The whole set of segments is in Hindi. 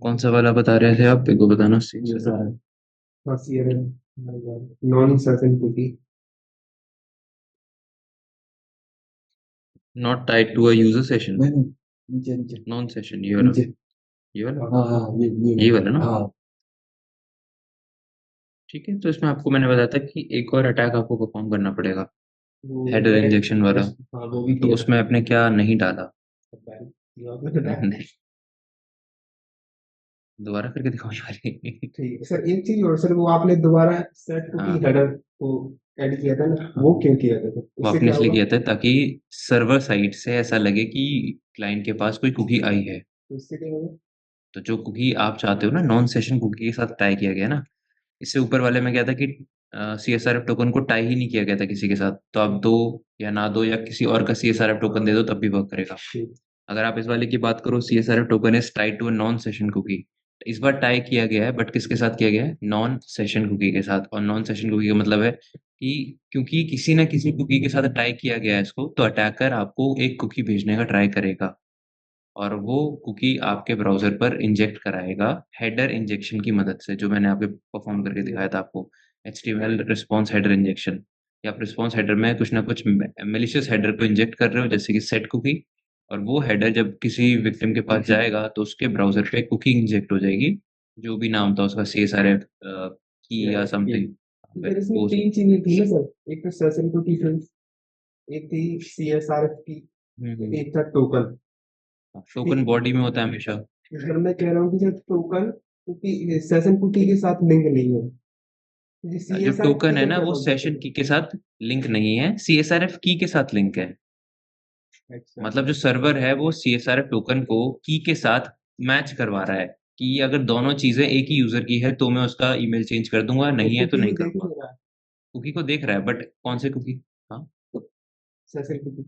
कौन सा वाला बता रहे थे आप? मेरे को बताना सही ये से। सारा बस ये non certain cookie. Not tied to a user session. नहीं नहीं, नीचे नीचे नॉन सेशन, ये वाला। नीचे। ये वाला। हाँ हाँ, ये वाला ना। हाँ। ठीक है, तो इसमें आपको मैंने बताया था कि एक और अटैक आपको परफॉर्म करना पड़ेगा, वो हेडर बैक। इंजेक्शन वाला। हाँ वो भी तो किया था। उसमें आपने क्या नहीं डाला? ये आपने बताया। नहीं, दोबारा करके दिखाओ यार। ठीक है सर, एक चीज और सर, वो आपने दोबारा सेट कुकी हाँ हेडर को ऐड किया था ना, हाँ, वो क्यों किया था सर? वो उससे आपने क्या इसलिए होगा? किया था ताकि सर्वर साइड से ऐसा लगे कि क्लाइंट के पास कोई कुकी आई है। तो उससे क्या होगा? तो जो कुकी आप चाहते हो ना, नॉन सेशन कुकी के साथ टाई किया गया ना। इससे ऊपर वाले में क्या था कि CSRF टोकन को टाई ही नहीं किया गया था किसी के साथ, तो आप दो या ना दो या किसी और का CSRF टोकन दे दो तब भी वर्क करेगा। ठीक। अगर आप इस वाले की बात करो, CSRF token is tied to a non session cookie. इस बार टाई किया गया है, बट किसके साथ किया गया है? नॉन सेशन कुकी के साथ। और नॉन सेशन कुकी का मतलब है कि क्योंकि किसी ना किसी कुकी के साथ टाई किया गया है इसको, तो अटैकर आपको एक कुकी भेजने का ट्राई करेगा, और वो कुकी आपके ब्राउज़र पर इंजेक्ट कराएगा हेडर इंजेक्शन की मदद से, जो मैंने आपको परफ़ॉर्म करके दिखाया था आपको। HTML रिस्पॉन्स हेडर इंजेक्शन, या आप रिस्पॉन्स हेडर में कुछ ना कुछ मैलिशियस हेडर को इंजेक्ट कर रहे हो, जैसे कि सेट कुकी। और वो हेडर जब किसी विक्टिम के पास जाएगा तो उसके ब्राउज़र पे कुकी इंजेक्ट हो जाएगी, जो भी नाम था उसका, CSRF की या समथिंग। सर फिर इसमें वो तीन चीजें थी ना सर, एक तो सेशन कुकी थी, एक थी सीएसआरएफ की, एक था टोकन। टोकन बॉडी में होता है हमेशा। सर मैं कह रहा हूँ कि sir token cookie session cookie के साथ लिंक नहीं है, जो सीएसआरएफ की टोकन है का ना, क्या वो कॉन्सेप्ट सेशन है? की के साथ लिंक नहीं है, CSRF की के साथ लिंक है। अच्छा। मतलब जो सर्वर है वो CSRF टोकन को की के साथ मैच करवा रहा है, कि अगर दोनों चीजें एक ही यूजर की है तो मैं उसका ईमेल चेंज कर दूंगा, वो नहीं है तो कुकी को नहीं देख करूंगा। नहीं रहा, कुकी को देख रहा है, बट कौन से कुकी? हाँ, सेशन कुकी।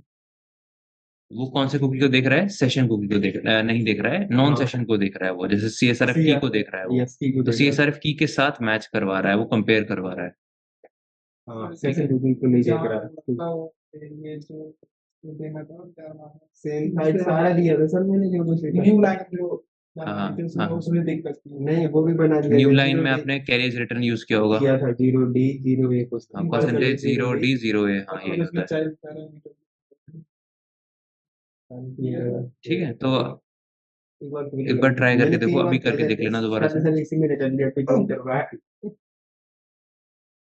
वो कौन से कुकी को देख रहा है? सेशन कुकी को नहीं देख रहा है, नॉन हाँ। सेशन को देख रहा है वो, जैसे CSRF सी की को देख रहा है वो। डीएसपी को तो देख रहा है। CSRF की के साथ मैच करवा रहा है, वो कंपेयर करवा रहा है। हाँ, ठीक सेशन है। कुकी को नहीं देख रहा है। ये जो देना था क्या नाम है? सेम साइड सारा दिया था सर मैंने, जो कुछ न्यू लाइन जो हाँ बनाते थे हाँ उसमें, हाँ। उसमें दिक्कत थी नहीं, वो भी बना दिया न्यू था, लाइन जीरो में डे आपने कैरियज रिटर्न यूज किया होगा। किया था, जीरो डी जीरो ए कुछ हाँ, सिंपल कर percentage zero zero D. D zero है, हाँ और यही उसमें होता है। चाइल्ड पैरामीटर ठीक है, तो एक बार एक बार ट्राई करके मैंने देखो, 3 बार अभी किया करके था देख लेना टेस्ट, दोबारा शायद से। सर इसी में रिटर्न करवाया।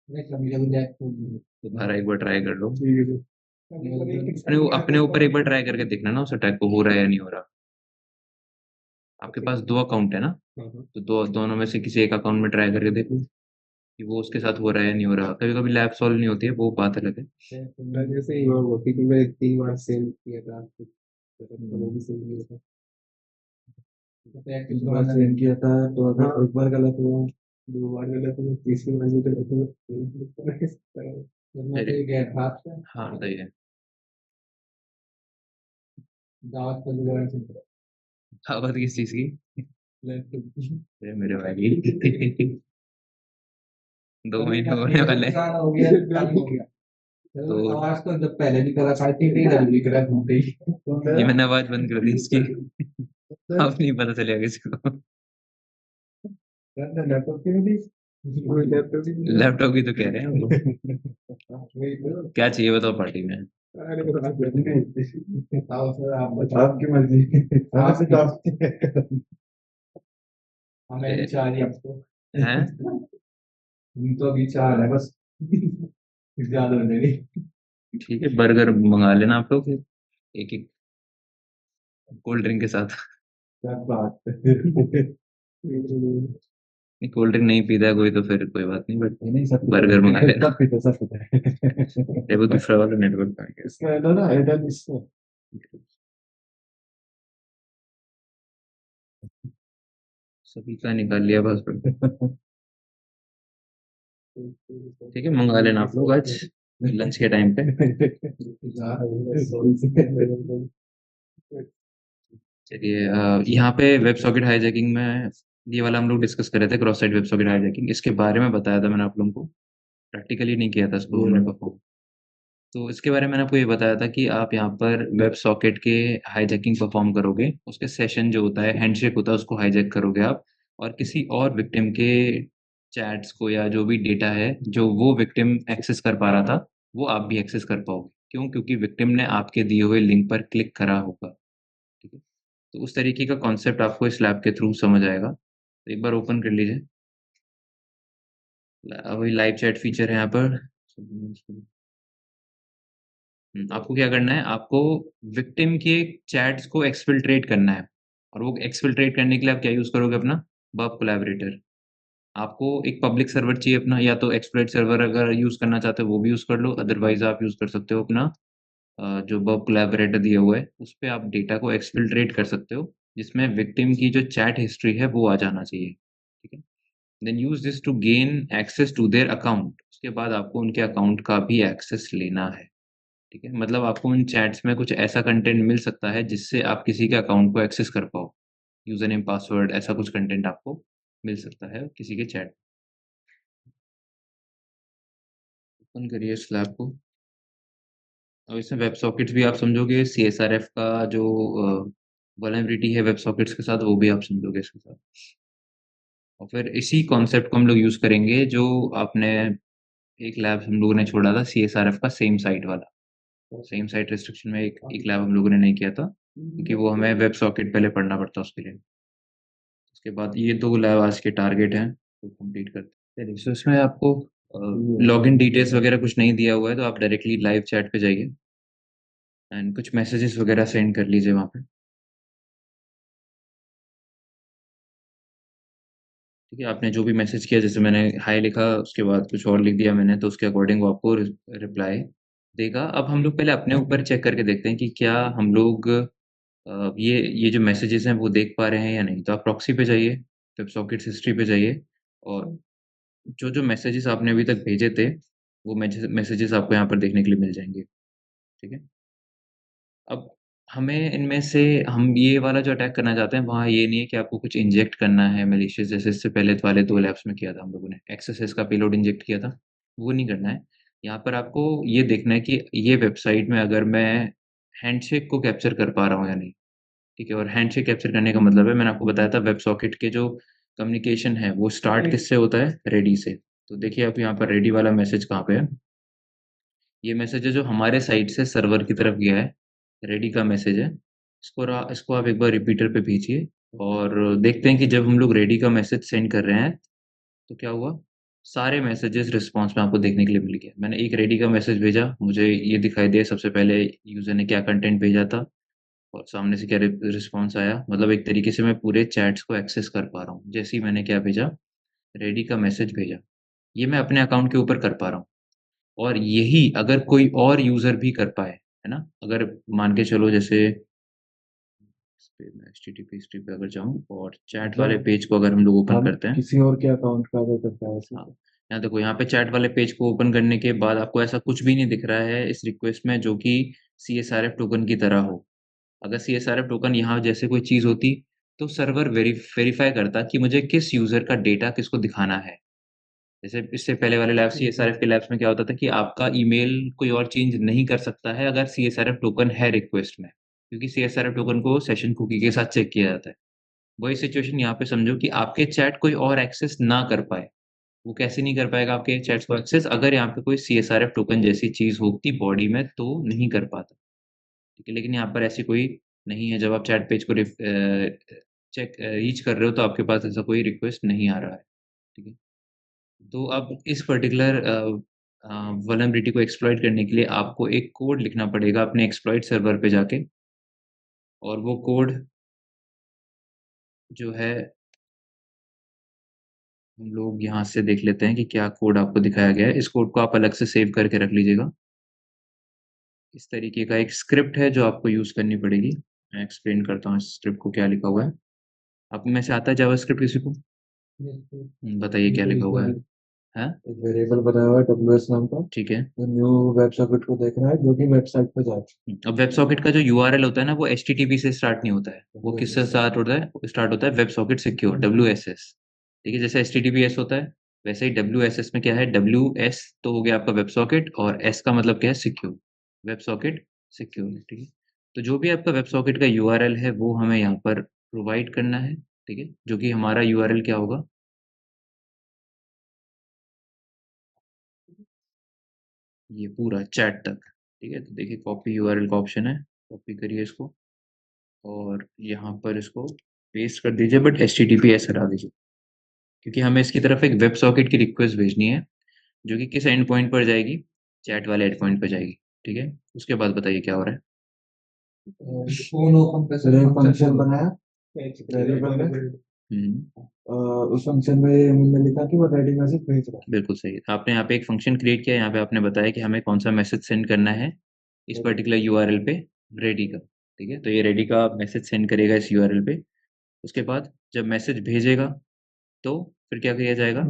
नहीं कभी कभी दोबारा एक बार ट्राई कर लो। अपने अपने ऊपर एक बार ठीक ट्राई करके देखना ना, उस अटैक को हो रहा है या नहीं हो रहा। आपके पास दो अकाउंट है ना, है। तो दोनों में से किसी एक अकाउंट में ट्राई करके देखो कि वो उसके साथ हो रहा है या नहीं हो रहा। कभी कभी लैब सॉल्व नहीं होती है, वो बात अलग है। जैसे ही हुआ क्योंकि मैं 3 बार सेल किया था आपको, तो वो भी सेल किया था। एक बार सेल किया था, तो अगर एक बार गलत हुआ, 2 बार गलत हुआ, तीसरी बार भी गलत हुआ, मैं मेरे, तो ये गया था आपसे हाँ बताइए। दावत परिवार से खबर किस चीज की? लैपटॉप। अरे मेरे भाई, 2 महीने होने वाले हैं। हो गया, काम हो गया। तो आवाज तो जब पहले भी करा था, तीन डर भी करा घूमते ही। ये मैंने आवाज बंद कर दी इसकी। अब नहीं पता चलेगा किसी को। लैपटॉप की भी लैपटॉप लैपटॉप की तो कह रहे हैं वो। की। क्या चाहिए बताओ पार्टी में? अरे बताओ सर, आप बताओ, आपकी मर्जी, आप बताओ। हमें भी ए, चाहिए आपको। हैं? हम तो अभी चाह रहे हैं बस, ज्यादा नहीं। ठीक है, बर्गर मंगा लेना आप लोग फिर, एक एक कोल्ड ड्रिंक के साथ। क्या बात है। नहीं, कोल्ड ड्रिंक नहीं पीता है कोई तो फिर कोई बात नहीं, बट नहीं सब बर्गर मंगा पीते हैं, लेना। सब पीते हैं, सब पीते ये वो हैं। दूसरा वाला नेटवर्क आ गया। इसका है ना एयरटेल इसका। सभी का निकाल लिया बस। ठीक है, मंगा लेना आप लोग आज लंच के टाइम पे। चलिए, यहाँ पे वेब सॉकेट हाईजैकिंग में ये वाला हम लोग डिस्कस कर रहे थे, cross site web socket hijacking, इसके बारे में बताया था मैंने आप लोगों को। प्रैक्टिकली नहीं किया था इसको हमने परफॉर्म। तो इसके बारे में मैंने आपको ये बताया था कि आप यहाँ पर वेब सॉकेट के हाईजैकिंग परफॉर्म करोगे, उसके सेशन जो होता है, हैंडशेक होता है, उसको हाईजैक करोगे आप, और किसी और विक्टिम के चैट्स को या जो भी डेटा है, जो वो विक्टिम एक्सेस कर पा रहा था, वो आप भी एक्सेस कर पाओगे। क्यों? क्योंकि विक्टिम ने आपके दिए हुए लिंक पर क्लिक करा होगा, ठीक है? तो उस तरीके का कॉन्सेप्ट आपको इस लैब के थ्रू समझ आएगा। तो एक बार ओपन कर लीजिए। वही लाइव चैट फीचर है यहाँ पर। आपको क्या करना है, आपको विक्टिम के चैट्स को एक्सफिल्ट्रेट करना है, और वो एक्सफिल्ट्रेट करने के लिए आप क्या यूज़ करोगे अपना बर्ब कोलैबोरेटर। आपको एक पब्लिक सर्वर चाहिए अपना, या तो एक्सप्लॉइट सर्वर अगर यूज़ करना चाहते हो वो भी यूज़ कर लो, अदरवाइज़ आप यूज़ कर सकते हो अपना जो बर्ब कोलैबोरेटर दिया हुआ है, उस पे आप डेटा को एक्सफिल्ट्रेट कर सकते हो, जिसमें विक्टिम की जो चैट हिस्ट्री है वो आ जाना चाहिए, ठीक है? Then use this to gain access to their account. उसके बाद आपको उनके अकाउंट का भी एक्सेस लेना है। ठीक है? मतलब आपको उन चैट्स में कुछ ऐसा कंटेंट मिल सकता है जिससे आप किसी के अकाउंट को एक्सेस कर पाओ। यूज़र नेम, पासवर्ड, ऐसा कुछ कंटेंट आपको मिल सकता है किसी के चैट। ओपन करिए इस लैब को। अब इसमें वेब सॉकेट्स भी आप समझोगे, सीएसआरएफ का जो वल्नरेबिलिटी है वेब सॉकेट्स के साथ, वो भी आप समझोगे इसके साथ। और फिर इसी कॉन्सेप्ट को हम लोग यूज़ करेंगे जो आपने एक लैब हम लोगों ने छोड़ा था सीएसआरएफ का, सेम साइट वाला। सेम साइट रिस्ट्रिक्शन में एक लैब हम लोगों ने नहीं किया था, क्योंकि वो हमें वेब सॉकेट पहले पढ़ना पड़ता उसके लिए। उसके बाद ये 2 लैब आज के टारगेट हैं, तो कंप्लीट करते हैं। चलिए, सो इसमें आपको लॉगिन डिटेल्स वगैरह कुछ नहीं दिया हुआ है, तो आप डायरेक्टली लाइव चैट पे जाइए एंड कुछ मैसेजेस वगैरह सेंड कर लीजिए वहाँ पे। ठीक है, आपने जो भी मैसेज किया, जैसे मैंने हाय लिखा, उसके बाद कुछ और लिख दिया मैंने, तो उसके अकॉर्डिंग वो आपको रिप्लाई देगा। अब हम लोग पहले अपने ऊपर चेक करके देखते हैं कि क्या हम लोग ये जो मैसेजेस हैं वो देख पा रहे हैं या नहीं। तो आप प्रॉक्सी पे जाइए, वेब सॉकेट्स हिस्ट्री पे जाइए, और जो मैसेजेस आपने अभी तक भेजे थे, वो मैसेजेस आपको यहाँ पर देखने के लिए मिल जाएँगे, ठीक है? अब हमें इनमें से हम ये वाला जो अटैक करना चाहते हैं, वहाँ ये नहीं है कि आपको कुछ इंजेक्ट करना है मैलिशियस, जैसे इससे पहले वाले 2 लैब्स में किया था हम लोगों ने, एक्सएसएस का पेलोड इंजेक्ट किया था, वो नहीं करना है। यहाँ पर आपको ये देखना है कि ये वेबसाइट में अगर मैं हैंडशेक को कैप्चर कर पा रहा हूँ या नहीं, ठीक है? और हैंडशेक कैप्चर करने का मतलब है, मैंने आपको बताया था वेब सॉकेट के जो कम्युनिकेशन है, वो स्टार्ट किससे होता है? रेडी से। तो देखिए आप यहाँ पर रेडी वाला मैसेज कहाँ पे है? ये मैसेज है जो हमारे साइड से सर्वर की तरफ गया है, रेडी का मैसेज है। इसको आप एक बार रिपीटर पे भेजिए, और देखते हैं कि जब हम लोग रेडी का मैसेज सेंड कर रहे हैं, तो क्या हुआ? सारे मैसेजेस रिस्पॉन्स में आपको देखने के लिए मिल गया। मैंने एक रेडी का मैसेज भेजा, मुझे ये दिखाई दिया सबसे पहले यूज़र ने क्या कंटेंट भेजा था, और सामने से क्या रिस्पॉन्स आया। मतलब एक तरीके से मैं पूरे चैट्स को एक्सेस कर पा रहा हूँ। जैसे ही मैंने क्या भेजा, रेडी का मैसेज भेजा, ये मैं अपने अकाउंट के ऊपर कर पा रहा हूँ। और यही अगर कोई और यूज़र भी कर पाए, है ना? अगर मान के चलो, जैसे इस पे मैं एचटीटीपी हिस्ट्री पे अगर जाऊँ और चैट वाले पेज को अगर हम लोग ओपन हम करते हैं। किसी और के अकाउंट का अगर करता है ऐसे हाँ, तो यहाँ देखो, यहाँ पे चैट वाले पेज को ओपन करने के बाद आपको ऐसा कुछ भी नहीं दिख रहा है इस रिक्वेस्ट में जो कि सीएसआरएफ टोकन की तरह हो। अगर सीएसआरएफ टोकन यहाँ जैसे कोई चीज़ होती, तो सर्वर वेरीफाई करता कि मुझे किस यूज़र का डेटा किसको दिखाना है। जैसे इससे पहले वाले लैब्स, सीएसआरएफ के लैब्स में क्या होता था कि आपका ईमेल कोई और चेंज नहीं कर सकता है अगर सीएसआरएफ टोकन है रिक्वेस्ट में, क्योंकि सीएसआरएफ टोकन को सेशन कुकी के साथ चेक किया जाता है। वही सिचुएशन यहाँ पे समझो कि आपके चैट कोई और एक्सेस ना कर पाए। वो कैसे नहीं कर पाएगा आपके चैट्स को एक्सेस? अगर यहाँ पे कोई सीएसआरएफ टोकन जैसी चीज़ होती बॉडी में, तो नहीं कर पाता, ठीक है? लेकिन यहाँ पर ऐसी कोई नहीं है। जब आप चैट पेज को रीच कर रहे हो, तो आपके पास ऐसा कोई रिक्वेस्ट नहीं आ रहा है, ठीक है? तो अब इस पर्टिकुलर वल्नरेबिलिटी को एक्सप्लॉइट करने के लिए आपको एक कोड लिखना पड़ेगा अपने एक्सप्लॉइट सर्वर पे जाके, और वो कोड जो है, हम लोग यहाँ से देख लेते हैं कि क्या कोड आपको दिखाया गया है। इस कोड को आप अलग से सेव करके रख लीजिएगा। इस तरीके का एक स्क्रिप्ट है जो आपको यूज़ करनी पड़ेगी। मैं एक्सप्लेन करता हूँ इस स्क्रिप्ट को क्या लिखा हुआ है। आप में से आता है जावास्क्रिप्ट किसी को? बताइए क्या लिखा हुआ है? हैं? एक वेरिएबल बनाया हुआ है डब्ल्यूएस नाम का, ठीक है। तो न्यू वेब सॉकेट को देखना है जो कि वेबसाइट पे जाए। अब वेब सॉकेट का जो यूआरएल होता है ना, वो एचटीटीपी से स्टार्ट नहीं होता है। वो किससे स्टार्ट होता है? स्टार्ट होता है वेब सॉकेट सिक्योर, डब्ल्यूएसएस। ठीक है, जैसे एचटीटीपीएस होता है, वैसे ही WSS में क्या है, WS तो हो गया आपका वेब सॉकेट, और S का मतलब क्या है, सिक्योर, वेब सॉकेट सिक्योर, ठीक है। तो जो भी आपका वेब सॉकेट का URL है वो हमें यहाँ पर प्रोवाइड करना है, ठीक है, जो कि हमारा URL क्या होगा, ये पूरा चैट तक, ठीक है। तो देखिए कॉपी URL का ऑप्शन है, कॉपी करिए इसको और यहाँ पर इसको पेस्ट कर दीजिए, बट HTTPS हटा दीजिए, क्योंकि हमें इसकी तरफ एक वेब सॉकेट की रिक्वेस्ट भेजनी है, जो कि किस एंड पॉइंट पर जाएगी, चैट वाले एंड पॉइंट पर जाएगी, ठीक है। उसके बाद बताइए क्या हो रहा है। फोन ओपन कर सकते हैं, फंक्शन बनाया वेरिएबल में। हम्म, उस फंक्शन में हमने लिखा कि वो रेडी मैसेज भेज रहा बिल्कुल सही। आपने यहाँ पे एक फंक्शन क्रिएट किया, यहाँ पे आपने बताया कि हमें कौन सा मैसेज सेंड करना है इस पर्टिकुलर URL पे, रेडी का, ठीक है। तो ये रेडी का मैसेज सेंड करेगा इस URL पे। उसके बाद जब मैसेज भेजेगा तो फिर क्या किया जाएगा, है।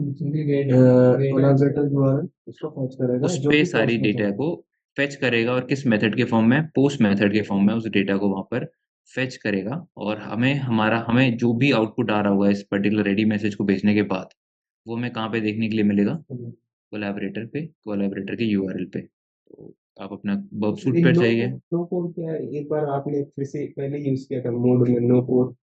कोलैबोरेटर यूआरएल उसको फॉर्च करेगा उस जो पे कि सारी पोस्ट में डेटा चला को फेच करेगा, और किस मेथड के फॉर्म में, पोस्ट मेथड के फॉर्म में उस डेटा को वहां पर फेच करेगा, और हमें जो भी आउटपुट आ रहा होगा इस पर्टिकुलर रेडी मैसेज को भेजने के बाद, वो हमें कहाँ पे देखने के लिए मिलेगा, है। कोलैबोरेटर के URL पे। तो आप अपना वर्ब सूट एक पर नो जाइए। नो कोड क्या है, एक बार आपने फिर से पहले यूज किया था मोड में, no code,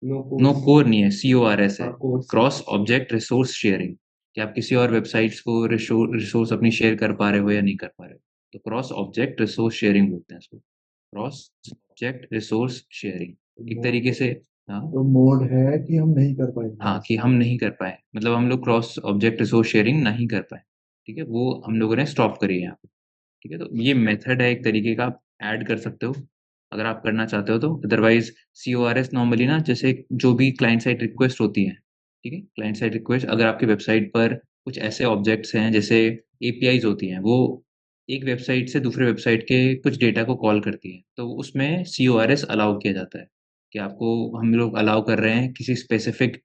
no no code. Core नहीं है, CORS है, हाँ कोड से। क्रॉस ऑब्जेक्ट रिसोर्स शेयरिंग, कि आप किसी और वेबसाइट्स को रिसोर्स अपनी शेयर कर पा रहे हो या नहीं कर पा रहे हो, तो क्रॉस ऑब्जेक्ट रिसोर्स शेयरिंग बोलते हैं इसको, क्रॉस ऑब्जेक्ट रिसोर्स शेयरिंग, एक मोड तरीके से। हाँ, तो मोड है कि हम नहीं कर पाएंगे हाँ, कि ऐसा। हम नहीं कर पाए, मतलब हम लोग क्रॉस ऑब्जेक्ट रिसोर्स शेयरिंग नहीं कर पाए, ठीक है, वो हम लोगों ने स्टॉप करी है यहाँ पे, ठीक है। तो ये मेथड है एक तरीके का, आप ऐड कर सकते हो अगर आप करना चाहते हो तो। अदरवाइज CORS नॉर्मली ना, जैसे जो भी क्लाइंट साइड रिक्वेस्ट होती है, ठीक है, क्लाइंट साइड रिक्वेस्ट, अगर आपकी वेबसाइट पर कुछ ऐसे ऑब्जेक्ट्स हैं जैसे APIs होती हैं, वो एक वेबसाइट से दूसरे वेबसाइट के कुछ डेटा को कॉल करती है, तो उसमें CORS अलाउ किया जाता है, कि आपको हम लोग अलाउ कर रहे हैं किसी स्पेसिफिक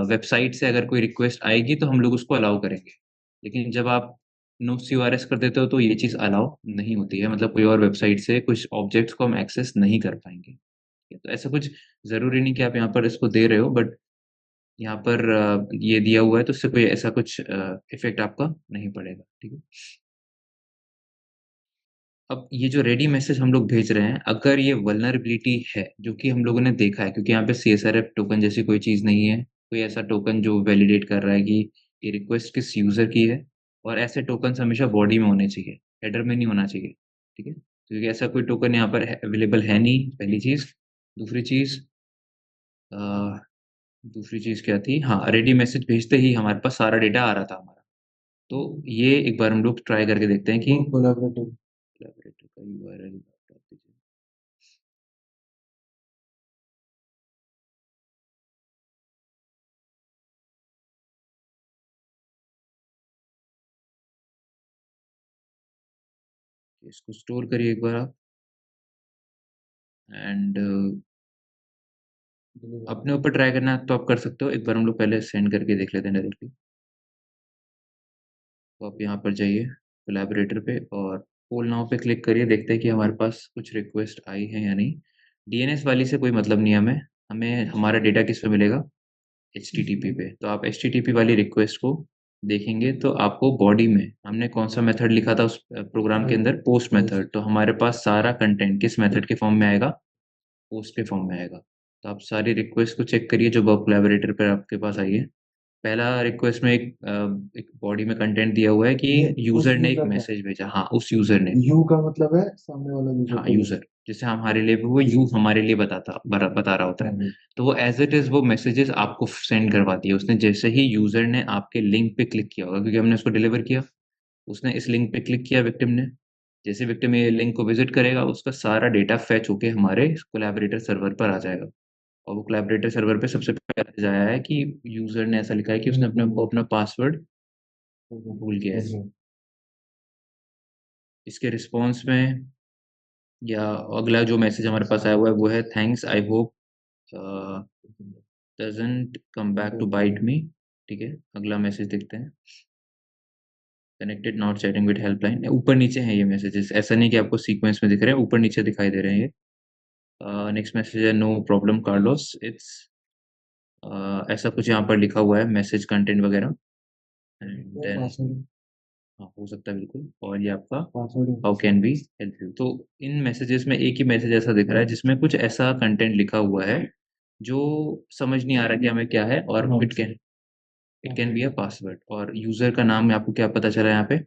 वेबसाइट से अगर कोई रिक्वेस्ट आएगी तो हम लोग उसको अलाउ करेंगे। लेकिन जब आप नो CORS कर देते हो तो ये चीज़ अलाउ नहीं होती है, मतलब कोई और वेबसाइट से कुछ ऑब्जेक्ट्स को हम एक्सेस नहीं कर पाएंगे, ठीक है। तो ऐसा कुछ ज़रूरी नहीं कि आप यहाँ पर इसको दे रहे हो, बट यहाँ पर ये दिया हुआ है, तो उससे कोई ऐसा कुछ इफेक्ट आपका नहीं पड़ेगा, ठीक है। अब ये जो रेडी मैसेज हम लोग भेज रहे हैं, अगर ये वल्नरेबिलिटी है, जो कि हम लोगों ने देखा है, क्योंकि यहाँ पे CSRF टोकन जैसी कोई चीज़ नहीं है, कोई ऐसा टोकन जो वैलिडेट कर रहा है कि ये रिक्वेस्ट किस यूज़र की है, और ऐसे टोकन्स हमेशा बॉडी में होने चाहिए, हेडर में नहीं होना चाहिए, ठीक है। क्योंकि ऐसा कोई टोकन यहाँ पर अवेलेबल है नहीं, पहली चीज़। दूसरी चीज़, अ, दूसरी चीज़ क्या थी, हाँ, रेडी मैसेज भेजते ही हमारे पास सारा डेटा आ रहा था हमारा। तो ये एक बार हम लोग ट्राई करके देखते हैं कि कोलैबोरेटिव। कोलैबोरेटर का URL बता दीजिए। इसको स्टोर करिए एक बार आप, एंड अपने ऊपर ट्राई करना है तो आप कर सकते हो। एक बार हम लोग पहले सेंड करके देख लेते हैं डायरेक्टली। तो आप यहाँ पर जाइए कोलैबोरेटर पे और पोल नाउ पे क्लिक करिए, देखते हैं कि हमारे पास कुछ रिक्वेस्ट आई है या नहीं। DNS वाली से कोई मतलब नहीं है हमें, हमें हमारा डेटा किस पे मिलेगा, HTTP पे। तो आप HTTP वाली रिक्वेस्ट को देखेंगे तो आपको बॉडी में हमने कौन सा मेथड लिखा था उस प्रोग्राम के अंदर, पोस्ट मेथड, तो हमारे पास सारा कंटेंट किस मेथड के फॉर्म में आएगा, पोस्ट के फॉर्म में आएगा। तो आप सारी रिक्वेस्ट को चेक करिए जो वर्क कोलैबोरेटर पर आपके पास आई है। पहला रिक्वेस्ट में एक बॉडी में कंटेंट दिया हुआ है कि ये उस यूजर ने एक यूजर का, मैसेज भेजा, हाँ, उस यूजर ने, यू का मतलब है सामने वाला यूजर हाँ, को बोल। यूजर, जैसे हमारे लिए वो यू हमारे लिए बता रहा होता है। तो वो एज इट इज वो मैसेजेस आपको सेंड करवा दिया उसने, जैसे ही यूजर ने आपके लिंक पे क्लिक किया होगा, क्योंकि हमने उसको डिलीवर किया, उसने इस लिंक पे क्लिक किया विक्टिम ने। जैसे विक्टिम ये लिंक को विजिट करेगा, उसका सारा डेटा फेच होके हमारे कोलैबोरेटर सर्वर पर आ जाएगा। और वो कोलैबोरेटर सर्वर पे सबसे पहले जाया है कि यूजर ने ऐसा लिखा है कि उसने अपना पासवर्ड भूल गया है। इसके रिस्पॉन्स में या अगला जो मैसेज हमारे पास आया हुआ है वो है, thanks, I hope doesn't come back to bite me, ठीक है। अगला मैसेज देखते हैं, connected not chatting with helpline. ऊपर नीचे हैं ये मैसेजेस, ऐसा नहीं कि आपको सीक्वेंस में दिख रहे हैं, ऊपर नीचे दिखाई दे रहे हैं ये। नेक्स्ट मैसेज है, नो प्रॉब्लम कार्लोस, इट्स ऐसा कुछ यहाँ पर लिखा हुआ है मैसेज कंटेंट वगैरह। एंड वो देन पासवर्ड हाँ, हो सकता है बिल्कुल। और ये आपका password how can be help you. तो इन मैसेजेस में एक ही मैसेज ऐसा दिख रहा है जिसमें कुछ ऐसा कंटेंट लिखा हुआ है जो समझ नहीं आ रहा कि हमें क्या है, और it can be a password. और यूजर का नाम आपको क्या पता चला यहाँ पे,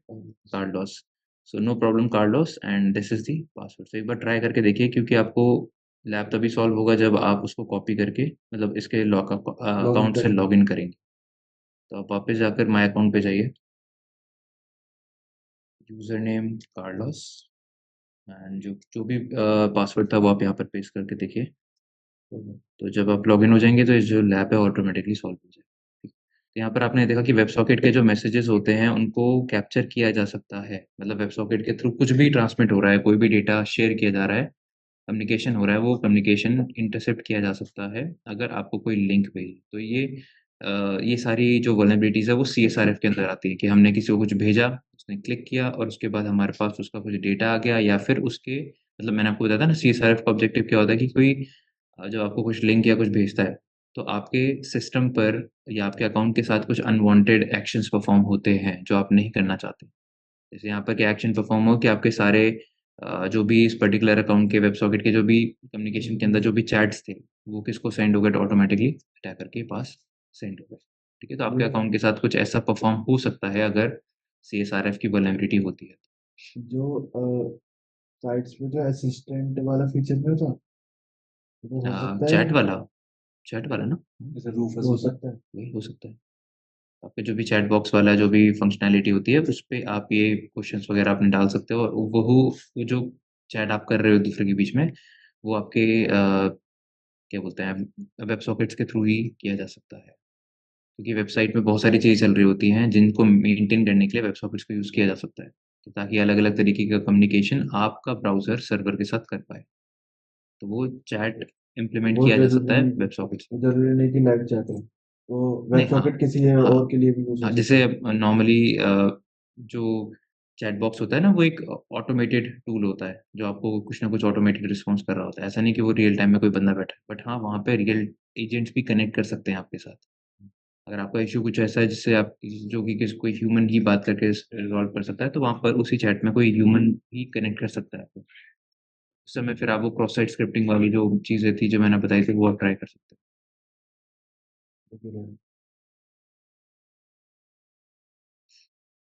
Carlos. So no problem Carlos, and this is the password. तो एक बार ट्राई करके देखिए, क्योंकि आपको लैब तभी सॉल्व होगा जब आप उसको कॉपी करके, मतलब इसके लॉक लॉगिन अकाउंट से करेंगे। लॉग इन करेंगे। तो आप वापस जाकर माई अकाउंट पे जाइए, यूजर नेम कार्लोस, एंड जो जो भी पासवर्ड था वो आप यहाँ पर पेस्ट करके देखिए। तो जब आप लॉगिन हो जाएंगे तो ये जो लैब है ऑटोमेटिकली सॉल्व हो जाएगा। ठीक। तो यहाँ पर आपने देखा कि वेब सॉकेट के जो मैसेजेस होते हैं उनको कैप्चर किया जा सकता है, मतलब वेब सॉकेट के थ्रू कुछ भी ट्रांसमिट हो रहा है, कोई भी डेटा शेयर किया जा रहा है, कम्युनिकेशन हो रहा है, वो कम्युनिकेशन इंटरसेप्ट किया जा सकता है अगर आपको कोई लिंक भेजे। तो ये सारी जो वल्नरेबिलिटीज है वो CSRF के अंदर आती है, कि हमने किसी को कुछ भेजा, उसने क्लिक किया और उसके बाद हमारे पास उसका कुछ डेटा आ गया, या फिर उसके, मतलब मैंने आपको बताया था ना CSRF का ऑब्जेक्टिव क्या होता है, कि कोई जब आपको कुछ लिंक या कुछ भेजता है तो आपके सिस्टम पर या आपके अकाउंट के साथ कुछ अनवांटेड एक्शंस परफॉर्म होते हैं जो आप नहीं करना चाहते। जैसे यहाँ पर क्या एक्शन परफॉर्म हो कि आपके सारे जो भी इस पर्टिकुलर अकाउंट के वेब सॉकेट के जो भी कम्युनिकेशन के अंदर जो भी चैट्स थे, वो किसको सेंड हो गए, ऑटोमेटिकली अटैकर के पास सेंड हो गए। ठीक है, तो आपके अकाउंट के साथ कुछ ऐसा परफॉर्म हो सकता है अगर CSRF की वल्नरेबिलिटी होती है। जो साइट्स पे जो असिस्टेंट वाला फीचर नहीं होता, वो हो सकता है। चैट वाला ना, जैसे रूफस हो सकता है। वही हो सकता है। आपके जो भी चैट बॉक्स वाला जो भी फंक्शनैलिटी होती है उस पे आप ये क्वेश्चंस वगैरह अपने डाल सकते हो, और वो जो चैट आप कर रहे हो दूसरे के बीच में, वो आपके क्या बोलते हैं, वेब सॉकेट्स के थ्रू ही किया जा सकता है। क्योंकि वेबसाइट में बहुत सारी चीज़ें चल रही होती हैं जिनको मेंटेन करने के लिए वेब सॉकेट्स को यूज़ किया जा सकता है, तो ताकि अलग अलग तरीके का कम्युनिकेशन आपका ब्राउज़र सर्वर के साथ कर पाए। तो वो चैट इम्प्लीमेंट वो किया जा सकता जरूरी है नहीं, वेब सॉकेट्स में। जरूरी नहीं कि लाइव चैट हो, तो वेब नहीं, हाँ, सॉकेट किसी हाँ, और के लिए भी यूज हो हाँ, सकता जैसे है। नॉर्मली जो चैट बॉक्स होता है ना, वो एक ऑटोमेटेड टूल होता है जो आपको कुछ ना कुछ ऑटोमेटेड रिस्पॉन्स कर रहा होता है। ऐसा नहीं कि वो रियल टाइम में कोई बंदा बैठा है, बट हाँ, वहाँ पे रियल एजेंट्स भी कनेक्ट कर सकते हैं आपके साथ। अगर आपका इश्यू कुछ ऐसा है जिससे आप, जो कि किसी कोई ह्यूमन ही बात करके रिजॉल्व कर सकता है, तो वहाँ पर उसी चैट में कोई ह्यूमन ही कनेक्ट कर सकता है आपको। उस समय फिर आप वो क्रॉस साइट स्क्रिप्टिंग वाली जो चीज़ें थी जो मैंने बताई थी, वो आप ट्राई कर सकते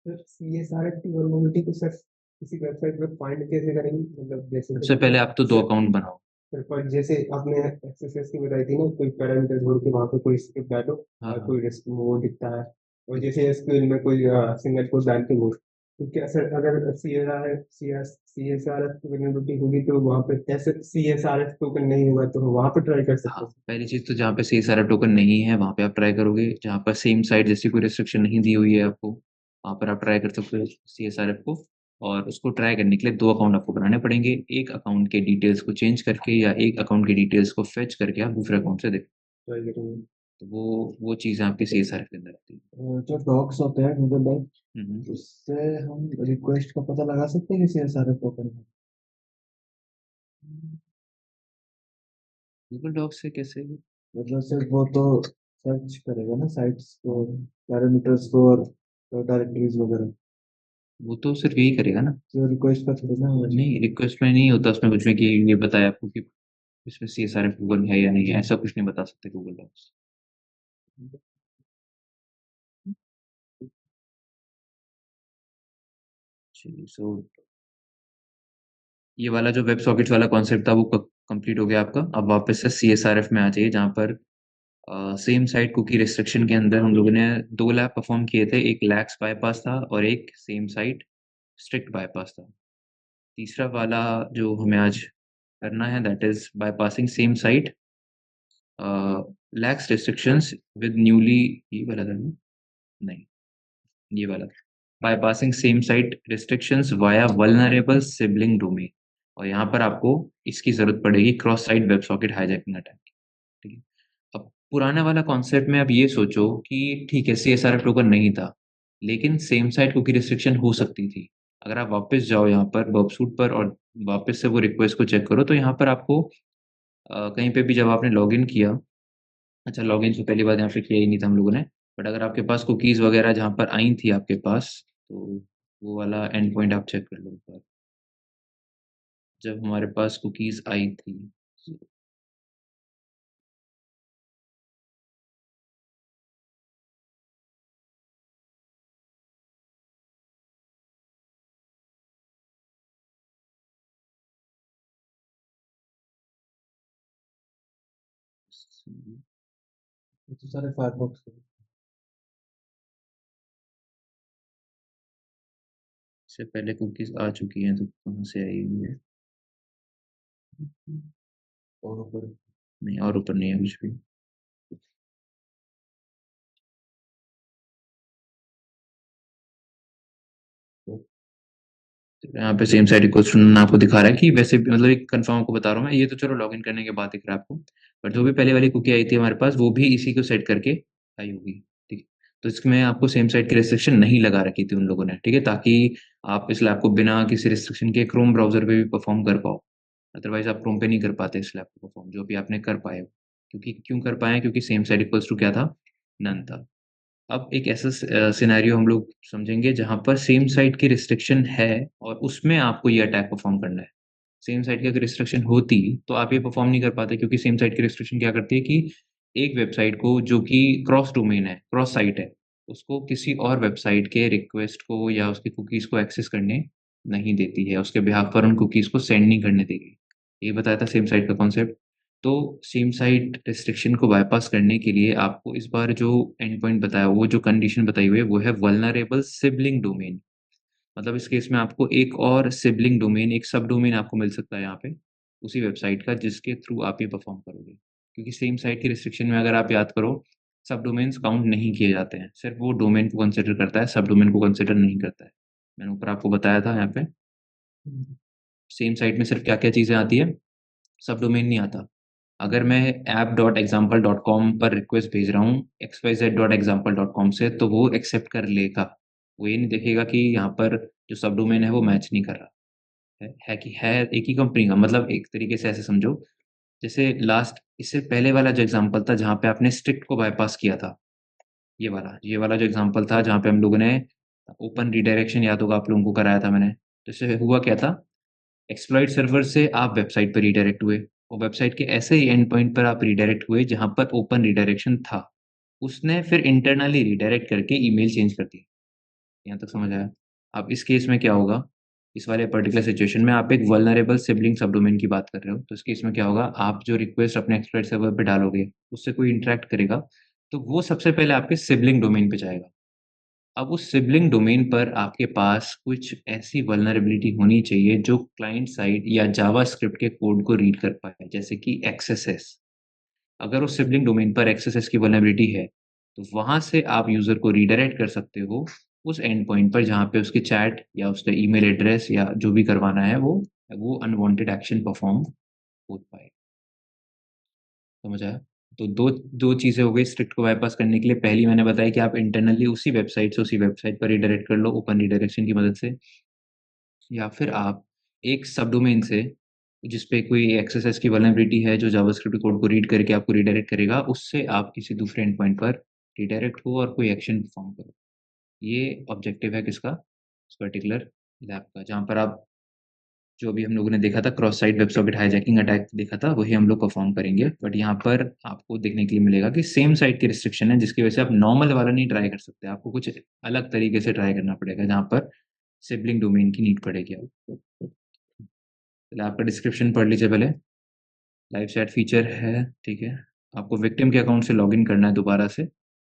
सर CSRF की वल्नरेबिलिटी को सर किसी वेबसाइट पे फाइंड कैसे करेंगे, मतलब जैसे हो। सबसे पहले आप तो दो सर, अकाउंट बनाओ। सर पर जैसे आपने एक्सएसएस की बताई थी ना, कोई पैरामीटर जोड़ के वहाँ पे कोई स्क्रिप्ट डालो हाँ, और हाँ। कोई वो दिखता है, और जैसे एसक्यूएल में कोई सिंगल कोड डाल के वो, तो क्या सर अगर CSRF की वल्नरेबिलिटी होगी तो वहाँ पे ऐसे CSRF टोकन नहीं होगा तो वहाँ पे ट्राई कर हाँ, सकते हैं। पहली चीज़ तो जहाँ पे CSRF टोकन नहीं है वहाँ पे आप ट्राई करोगे, जहाँ पर सेम साइट जैसी कोई रिस्ट्रिक्शन नहीं दी हुई है आपको, वहाँ पर आप ट्राई कर सकते हो CSRF को। और उसको ट्राई करने के लिए 2 अकाउंट आपको बनाने पड़ेंगे। एक अकाउंट के डिटेल्स को चेंज करके, या एक अकाउंट के डिटेल्स को फेच करके आप दूसरे अकाउंट से देखो। ट्राई करेंगे। तो वो चीज़ें आपकी CSRF के अंदर आती है। जो डॉक्स होते हैं गूगल हुँ, हुँ। डॉक्स, उससे हम रिक्वेस्ट का पता लगा सकते हैं कि CSRF टोकन है। गूगल डॉक्स से कैसे? मतलब सिर्फ वो तो सर्च करेगा ना साइट्स को, पैरामीटर्स को और डायरेक्टरीज वगैरह, वो तो सिर्फ़ यही करेगा ना। जो रिक्वेस्ट का थोड़ी ना होगा। नहीं, रिक्वेस्ट में नहीं होता उसमें कुछ भी कि ये बताए आपको कि इसमें CSRF टोकन है या नहीं है, ऐसा कुछ नहीं बता सकते गूगल डॉक्स। चलिए, सो ये वाला जो वेब सॉकेट्स वाला कॉन्सेप्ट था वो कंप्लीट हो गया आपका। अब वापस से CSRF में आ जाइए, जहाँ पर सेम साइट कुकी रिस्ट्रिक्शन के अंदर हम लोगों ने 2 लैब परफॉर्म किए थे। एक लैक्स बायपास था और एक सेम साइट स्ट्रिक्ट बायपास था। तीसरा वाला जो हमें आज करना है, that is bypassing same site lax restrictions with newly, ये वाला था ना? नहीं, ये वाला था। Bypassing same site restrictions via vulnerable sibling domain. और यहाँ पर आपको इसकी ज़रूरत पड़ेगी cross site web socket hijacking attack. ठीक है? अब पुराने वाला कॉन्सेप्ट में आप ये सोचो कि ठीक है, CSRF टोकन नहीं था, लेकिन सेम साइट कुकी रिस्ट्रिक्शन हो सकती थी। अगर आप वापस जाओ यहाँ पर बर्बसूट पर और वापस से वो रिक्वेस्ट को चेक करो, तो यहाँ पर आपको कहीं पे भी जब आपने लॉगिन किया, अच्छा, लॉगिन तो पहली बार यहाँ पे किया ही नहीं था हम लोगों ने, बट अगर आपके पास कुकीज़ वगैरह जहाँ पर आई थी आपके पास, तो वो वाला एंड पॉइंट आप चेक कर लो एक बार, जब हमारे पास कुकीज़ आई थी। ये तो सारे फायरफॉक्स के। इससे पहले कुकीज़ आ चुकी हैं, तो कहाँ से आई हुई है? और ऊपर नहीं, और ऊपर नहीं है कुछ भी। तो यहाँ पे same site equals to none आपको दिखा रहा है कि वैसे भी, मतलब एक कंफर्म आपको बता रहा हूँ मैं, ये तो चलो लॉगिन करने के बाद दिख रहा है आपको, बट जो भी पहले वाली कुकी आई थी हमारे पास वो भी इसी को सेट करके आई होगी। ठीक है, तो इसमें आपको सेम साइड की रिस्ट्रिक्शन नहीं लगा रखी थी उन लोगों ने, ठीक है, ताकि आप इस लैब को बिना किसी रिस्ट्रिक्शन के क्रोम ब्राउजर पे भी परफॉर्म कर पाओ। अदरवाइज आप क्रोम पे नहीं कर पाते इस लैब को परफॉर्म, जो भी आपने कर पाए हो। क्योंकि क्यों कर पाए? क्योंकि सेम साइड इक्वल्स टू क्या था? नन था। अब एक ऐसा सिनेरियो हम लोग समझेंगे जहाँ पर सेम साइट की रिस्ट्रिक्शन है और उसमें आपको ये अटैक परफॉर्म करना है। सेम साइट की अगर रिस्ट्रिक्शन होती तो आप ये परफॉर्म नहीं कर पाते, क्योंकि सेम साइट की रिस्ट्रिक्शन क्या करती है कि एक वेबसाइट को जो कि क्रॉस डोमेन है, क्रॉस साइट है, उसको किसी और वेबसाइट के रिक्वेस्ट को या उसकी कुकीज़ को एक्सेस करने नहीं देती है, उसके बिहाफ़ पर उन कुकीज़ को सेंड नहीं करने देगी। ये बताया था सेम साइट का कॉन्सेप्ट। तो सेम साइट रिस्ट्रिक्शन को बायपास करने के लिए आपको इस बार जो एंड पॉइंट बताया, वो जो कंडीशन बताई हुई है, वो है वल्नरेबल सिबलिंग डोमेन। मतलब इस केस में आपको एक और सिबलिंग डोमेन, एक सब डोमेन आपको मिल सकता है यहाँ पे, उसी वेबसाइट का, जिसके थ्रू आप ये परफॉर्म करोगे। क्योंकि सेम साइट की रिस्ट्रिक्शन में अगर आप याद करो, सब डोमेन्स काउंट नहीं किए जाते हैं, सिर्फ वो डोमेन को कंसिडर करता है, सब डोमेन को कंसिडर नहीं करता है। मैंने ऊपर आपको बताया था यहाँ पे, सेम साइट में सिर्फ क्या क्या चीज़ें आती है, सब डोमेन नहीं आता। अगर मैं app.example.com पर रिक्वेस्ट भेज रहा हूँ xyz.example.com से, तो वो एक्सेप्ट कर लेगा। वो ये नहीं देखेगा कि यहाँ पर जो सब डोमेन है वो मैच नहीं कर रहा है कि है एक ही कंपनी का। मतलब एक तरीके से ऐसे समझो, जैसे लास्ट, इससे पहले वाला जो एग्जांपल था जहाँ पे आपने स्ट्रिक्ट को बायपास किया था, ये वाला जो एग्जांपल था जहाँ पे हम लोगों ने ओपन रिडायरेक्शन, याद होगा आप लोगों को कराया था मैंने। तो इससे हुआ क्या था, एक्सप्लॉइट सर्वर से आप वेबसाइट पर रीडायरेक्ट हुए, और वेबसाइट के ऐसे ही एंड पॉइंट पर आप रीडायरेक्ट हुए जहाँ पर ओपन रिडायरेक्शन था। उसने फिर इंटरनली रीडायरेक्ट करके ईमेल चेंज कर दिया। यहाँ तक समझ आया? अब इस केस में क्या होगा, इस वाले पर्टिकुलर सिचुएशन में आप एक वल्नरेबल सिबलिंग सबडोमेन की बात कर रहे हो, तो इस केस में क्या होगा, आप जो रिक्वेस्ट अपने एक्सप्लॉइट सर्वर पे डालोगे, उससे कोई इंटरेक्ट करेगा, तो वो सबसे पहले आपके सिबलिंग डोमेन पे जाएगा। अब उस सिबलिंग डोमेन पर आपके पास कुछ ऐसी वल्नरेबिलिटी होनी चाहिए जो क्लाइंट साइड या जावास्क्रिप्ट के कोड को रीड कर पाए, जैसे कि एक्सएसएस। अगर उस सिबलिंग डोमेन पर एक्सएसएस की वल्नरेबिलिटी है, तो वहाँ से आप यूज़र को रीडायरेक्ट कर सकते हो उस एंड पॉइंट पर जहाँ पे उसकी चैट या उसका ईमेल एड्रेस या जो भी करवाना है वो अनवांटेड एक्शन परफॉर्म हो पाए। समझ आया? तो दो चीज़ें हो गई स्ट्रिक्ट को बायपास करने के लिए। पहली मैंने बताया कि आप इंटरनली उसी वेबसाइट से उसी वेबसाइट पर रीडायरेक्ट कर लो ओपन रीडायरेक्शन की मदद से, या फिर आप एक सबडोमेन से, जिस पे कोई एक्सएसएस की वल्नरेबिलिटी है जो जावास्क्रिप्ट कोड को रीड करके आपको रीडायरेक्ट करेगा, उससे आप किसी दूसरे एंड पॉइंट पर रीडायरेक्ट हो और कोई एक्शन परफॉर्म करो। ये ऑब्जेक्टिव है किसका? इस पर्टिकुलर लैब का, जहाँ पर आप जो भी हम लोगों ने देखा था cross site web socket hijacking attack देखा था, वही हम लोग परफॉर्म करेंगे। बट यहाँ पर आपको देखने के लिए मिलेगा कि सेम साइट की रिस्ट्रिक्शन है, जिसकी वजह से आप नॉर्मल वाला नहीं ट्राई कर सकते, आपको कुछ अलग तरीके से ट्राई करना पड़ेगा, जहाँ पर सिबलिंग डोमेन की नीड पड़ेगी आपको। पहले आपका डिस्क्रिप्शन पढ़ लीजिए पहले। लाइव चैट फीचर है, ठीक है। आपको विक्टिम के अकाउंट से लॉगिन करना है दोबारा से,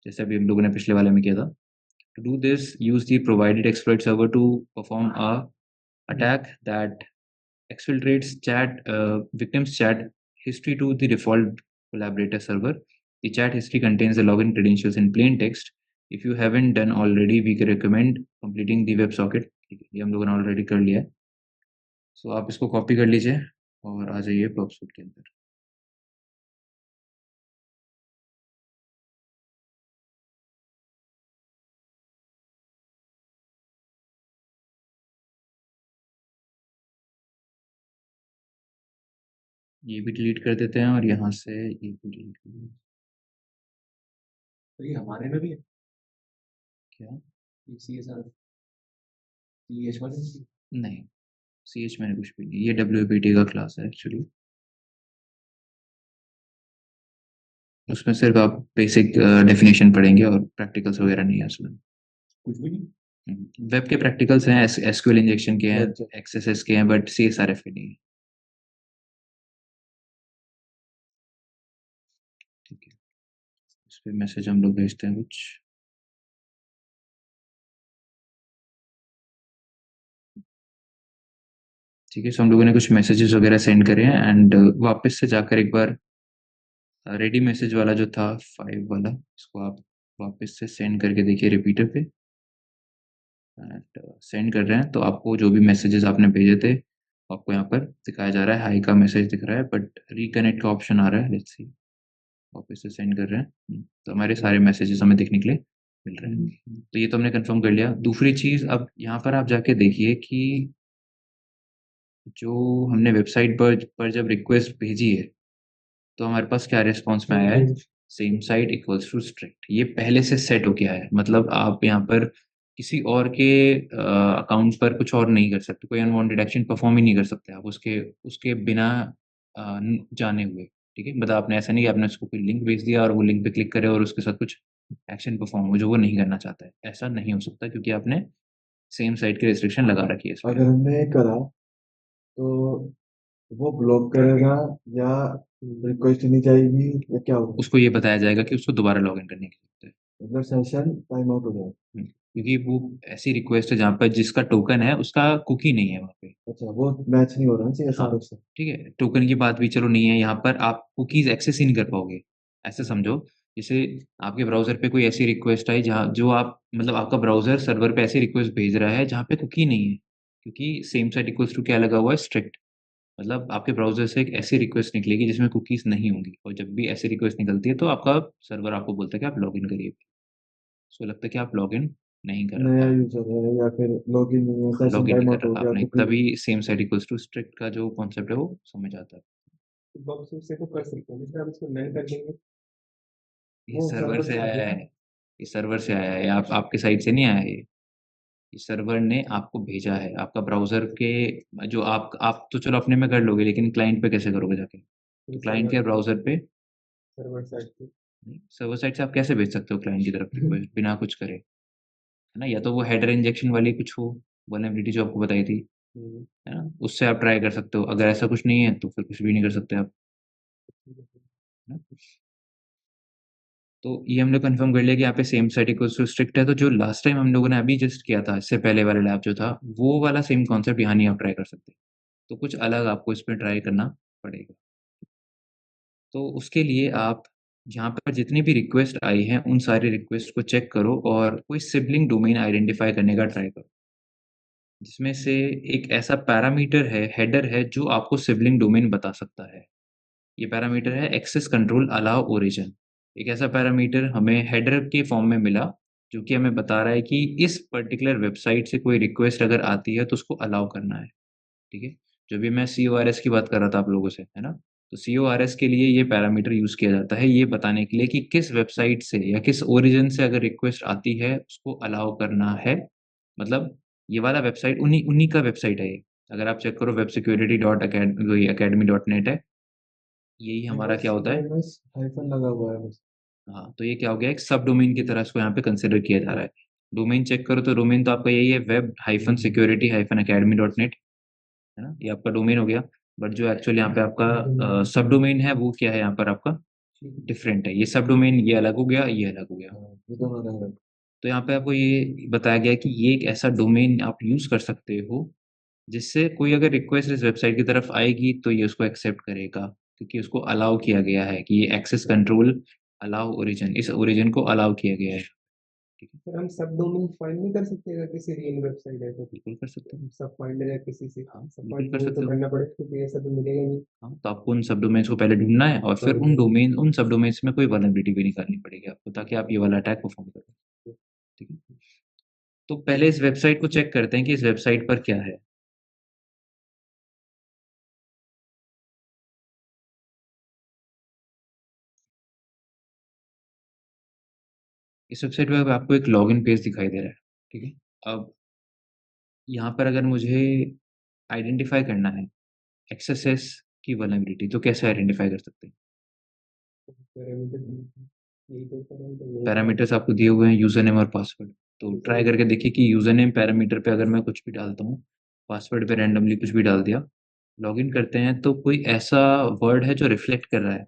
जैसे अभी हम लोगों ने पिछले वाले में किया था। To do this, use the provided exploit server to perform a attack that exfiltrates victim's chat history to the default collaborator server. The chat history contains the login credentials in plain text. If you haven't done already, we can recommend completing the WebSocket. ठीक है, ये हम लोगों ने ऑलरेडी कर लिया है। सो आप इसको कॉपी कर लीजिए और आ जाइए PubSuite के अंदर। ये भी डिलीट कर देते हैं और यहाँ से ये भी डिलीट कर देते हैं। तो ये हमारे में भी है। क्या नहीं, सी एच मैंने कुछ भी नहीं, ये WPT का क्लास है एक्चुअली। उसमें सिर्फ आप बेसिक डेफिनेशन पढ़ेंगे और प्रैक्टिकल्स वगैरह नहीं है उसमें। कुछ भी नहीं। वेब के प्रैक्टिकल्स हैं, एसक्यूएल इंजेक्शन के हैं, अच्छा। एक्सएसएस के हैं, बट CSRF के नहीं है। ठीक है, इस पे मैसेज हम लोग भेजते हैं कुछ। ठीक है, सो हम लोगों ने कुछ मैसेजेस वगैरह सेंड करे हैं एंड वापस से जाकर एक बार रेडी मैसेज वाला जो था 5 वाला, इसको आप वापस से सेंड करके देखिए रिपीटर पे एंड सेंड कर रहे हैं तो आपको जो भी मैसेजेस आपने भेजे थे आपको यहाँ पर दिखाया जा रहा है। हाई का मैसेज दिख रहा है बट रिकनेक्ट का ऑप्शन आ रहा है। लेट्स सी, वापस से सेंड कर रहे हैं। तो हमारे सारे मैसेजेस हमें देखने के लिए मिल रहे हैं। तो ये तो हमने कंफर्म कर लिया। दूसरी चीज़, अब यहाँ पर आप जाके देखिए कि जो हमने वेबसाइट पर जब रिक्वेस्ट भेजी है तो हमारे पास क्या रिस्पॉन्स में आया है, same site equals to strict. ये पहले से सेट हो गया है, मतलब आप यहाँ पर किसी और के अकाउंट पर कुछ और नहीं कर सकते, कोई अनवांटेड एक्शन परफॉर्म ही नहीं कर सकते आप उसके उसके बिना जाने हुए। ठीक है, मतलब आपने ऐसा नहीं कि आपने उसको कोई लिंक भेज दिया और वो लिंक पे क्लिक करे और उसके साथ कुछ एक्शन परफॉर्म हो जो वो नहीं करना चाहता है। ऐसा नहीं हो सकता क्योंकि आपने सेम साइट की रिस्ट्रिक्शन लगा रखी है इस पर। अगर हमने करा तो वो ब्लॉक करेगा या रिक्वेस्ट नहीं जाएगी या क्या होगा? उसको ये बताया जाएगा कि उसको दोबारा लॉग इन करने की जरूरत है। मतलब सेशन टाइम आउट हो जाएगा। क्योंकि वो ऐसी रिक्वेस्ट है जहाँ पर जिसका टोकन है उसका कुकी नहीं है वहाँ पे। अच्छा, वो मैच नहीं हो रहा है हाँ, SRF से। ठीक है, टोकन की बात भी चलो नहीं है, यहाँ पर आप कुकीज एक्सेस ही नहीं कर पाओगे। ऐसे समझो, जैसे आपके ब्राउजर पे कोई ऐसी रिक्वेस्ट आई जहाँ जो आप मतलब आपका ब्राउजर सर्वर पे ऐसी रिक्वेस्ट भेज रहा है जहाँ पे कुकी नहीं है, क्योंकि सेम साइट इक्वल्स टू क्या लगा हुआ है, स्ट्रिक्ट। मतलब आपके ब्राउजर से एक ऐसी रिक्वेस्ट निकलेगी जिसमें कुकीज नहीं होंगी, और जब भी ऐसी रिक्वेस्ट निकलती है तो आपका सर्वर आपको बोलता है कि आप लॉग इन करिए। सो लगता है कि आप लॉग इन नहीं कर नया रखा। यूजर है या फिर लॉगिन नहीं है, सेशन लॉगिन नहीं टाइम कर आउट हो रखा गया आपने, कुकी। तभी same site equals to strict का जो कॉन्सेप्ट है वो समझ आता है। बॉक्स से तो कर सकते हैं, लेकिन आप इसको नहीं कर देंगे। ये वो सर्वर सर्वर से से आया है, आएगा। ये सर्वर से आया है, आप आपके साइट से नहीं आया है ये सर्वर ने आपको भेजा है आपका ब्राउजर के। जो आप तो चलो अपने में कर लोगे, लेकिन क्लाइंट पे कैसे करोगे जाके? तो क्लाइंट सर्वर के ब्राउजर पे सर्वर साइड पे। नहीं, सर्वर साइड से आप कैसे भेज सकते हो क्लाइंट की तरफ रिक्वेस्ट बिना कुछ करे? है ना, या तो वो हेडर इंजेक्शन वाली कुछ हो, वल्नरेबिलिटी जो आपको बताई थी, है ना, उससे आप ट्राई कर सकते हो। अगर ऐसा कुछ नहीं है तो फिर कुछ भी नहीं कर सकते आप, है ना। तो ये हमने कंफर्म कर लिया कि यहाँ पे same site equals to strict है। तो जो लास्ट टाइम हम लोगों ने अभी जस्ट किया था, इससे पहले वाला लैब जो था, वो वाला सेम कॉन्सेप्ट यहाँ नहीं आप ट्राई कर सकते। तो कुछ अलग आपको इसमें ट्राई करना पड़ेगा। तो उसके लिए आप यहाँ पर जितनी भी रिक्वेस्ट आई हैं उन सारी रिक्वेस्ट को चेक करो और कोई सिबलिंग डोमेन आइडेंटिफाई करने का ट्राई करो, जिसमें से एक ऐसा पैरामीटर है, हेडर है, जो आपको सिबलिंग डोमेन बता सकता है। ये पैरामीटर है एक्सेस कंट्रोल अलाउ ओरिजिन। एक ऐसा पैरामीटर हमें हेडर के फॉर्म में मिला जो कि हमें बता रहा है कि इस पर्टिकुलर वेबसाइट से कोई रिक्वेस्ट अगर आती है तो उसको अलाउ करना है। ठीक है, जो भी मैं CORS की बात कर रहा था आप लोगों से, है ना, तो CORS के लिए ये पैरामीटर यूज किया जाता है ये बताने के लिए कि किस वेबसाइट से या किस ओरिजिन से अगर रिक्वेस्ट आती है उसको अलाउ करना है। मतलब ये वाला वेबसाइट उन्हीं उन्हीं का वेबसाइट है ये। अगर आप चेक करो, web security dot academy dot net है, यही हमारा क्या बस होता है। बस हाइफन लगा हुआ है बस। हाँ, तो ये क्या हो गया, एक सब डोमेन की तरह इसको यहाँ पे कंसिडर किया जा रहा है। डोमेन चेक करो तो डोमेन तो आपका यही है, web hyphen security hyphen academy dot net, है ना, ये आपका डोमेन हो गया। बट जो एक्चुअली यहाँ पे आपका सब डोमेन है वो क्या है, यहाँ पर आपका डिफरेंट है। ये सब डोमेन ये अलग हो गया, ये अलग हो गया। ये दोनों अलग अलग। तो यहाँ पे आपको ये बताया गया है कि ये एक ऐसा डोमेन आप यूज कर सकते हो जिससे कोई अगर रिक्वेस्ट इस वेबसाइट की तरफ आएगी तो ये उसको एक्सेप्ट करेगा, क्योंकि उसको अलाउ किया गया है कि ये एक्सेस कंट्रोल अलाउ ओरिजिन, इस ओरिजिन को अलाउ किया गया है। ठीक है, सर हम सब डोमेन फाइंड नहीं कर सकते अगर किसी रियल वेबसाइट है तो? बिल्कुल कर सकते हो। सब फाइंडर है किसी से, हाँ, सब बिल्कुल कर फाइंड तो सकते हो। करना पड़ेगा क्योंकि ऐसा तो मिलेगा नहीं। हाँ, तो आपको उन सब डोमेन्स को पहले ढूंढना है और फिर उन सब डोमेन्स में कोई वल्नरेबिलिटी भी निकालनी पड़ेगी आपको, ताकि आप ये वाला अटैक परफॉर्म करो। ठीक है, तो पहले इस वेबसाइट को चेक करते हैं कि इस वेबसाइट पर क्या है। इस वेबसाइट पे अब आपको एक लॉगिन पेज दिखाई दे रहा है, ठीक है? अब यहाँ पर अगर मुझे आइडेंटिफ़ाई करना है एक्सेस की वल्नरेबिलिटी तो कैसे आइडेंटिफ़ाई कर सकते हैं? पैरामीटर यही तो पैरामीटर पैरामीटर्स आपको दिए हुए हैं यूज़र नेम और पासवर्ड। तो ट्राई करके देखिए कि यूज़र नेम पैरामीटर पे अगर मैं कुछ भी डालता हूँ, पासवर्ड पे रैंडमली कुछ भी डाल दिया, लॉगिन करते हैं तो कोई ऐसा वर्ड है जो रिफ्लेक्ट कर रहा है।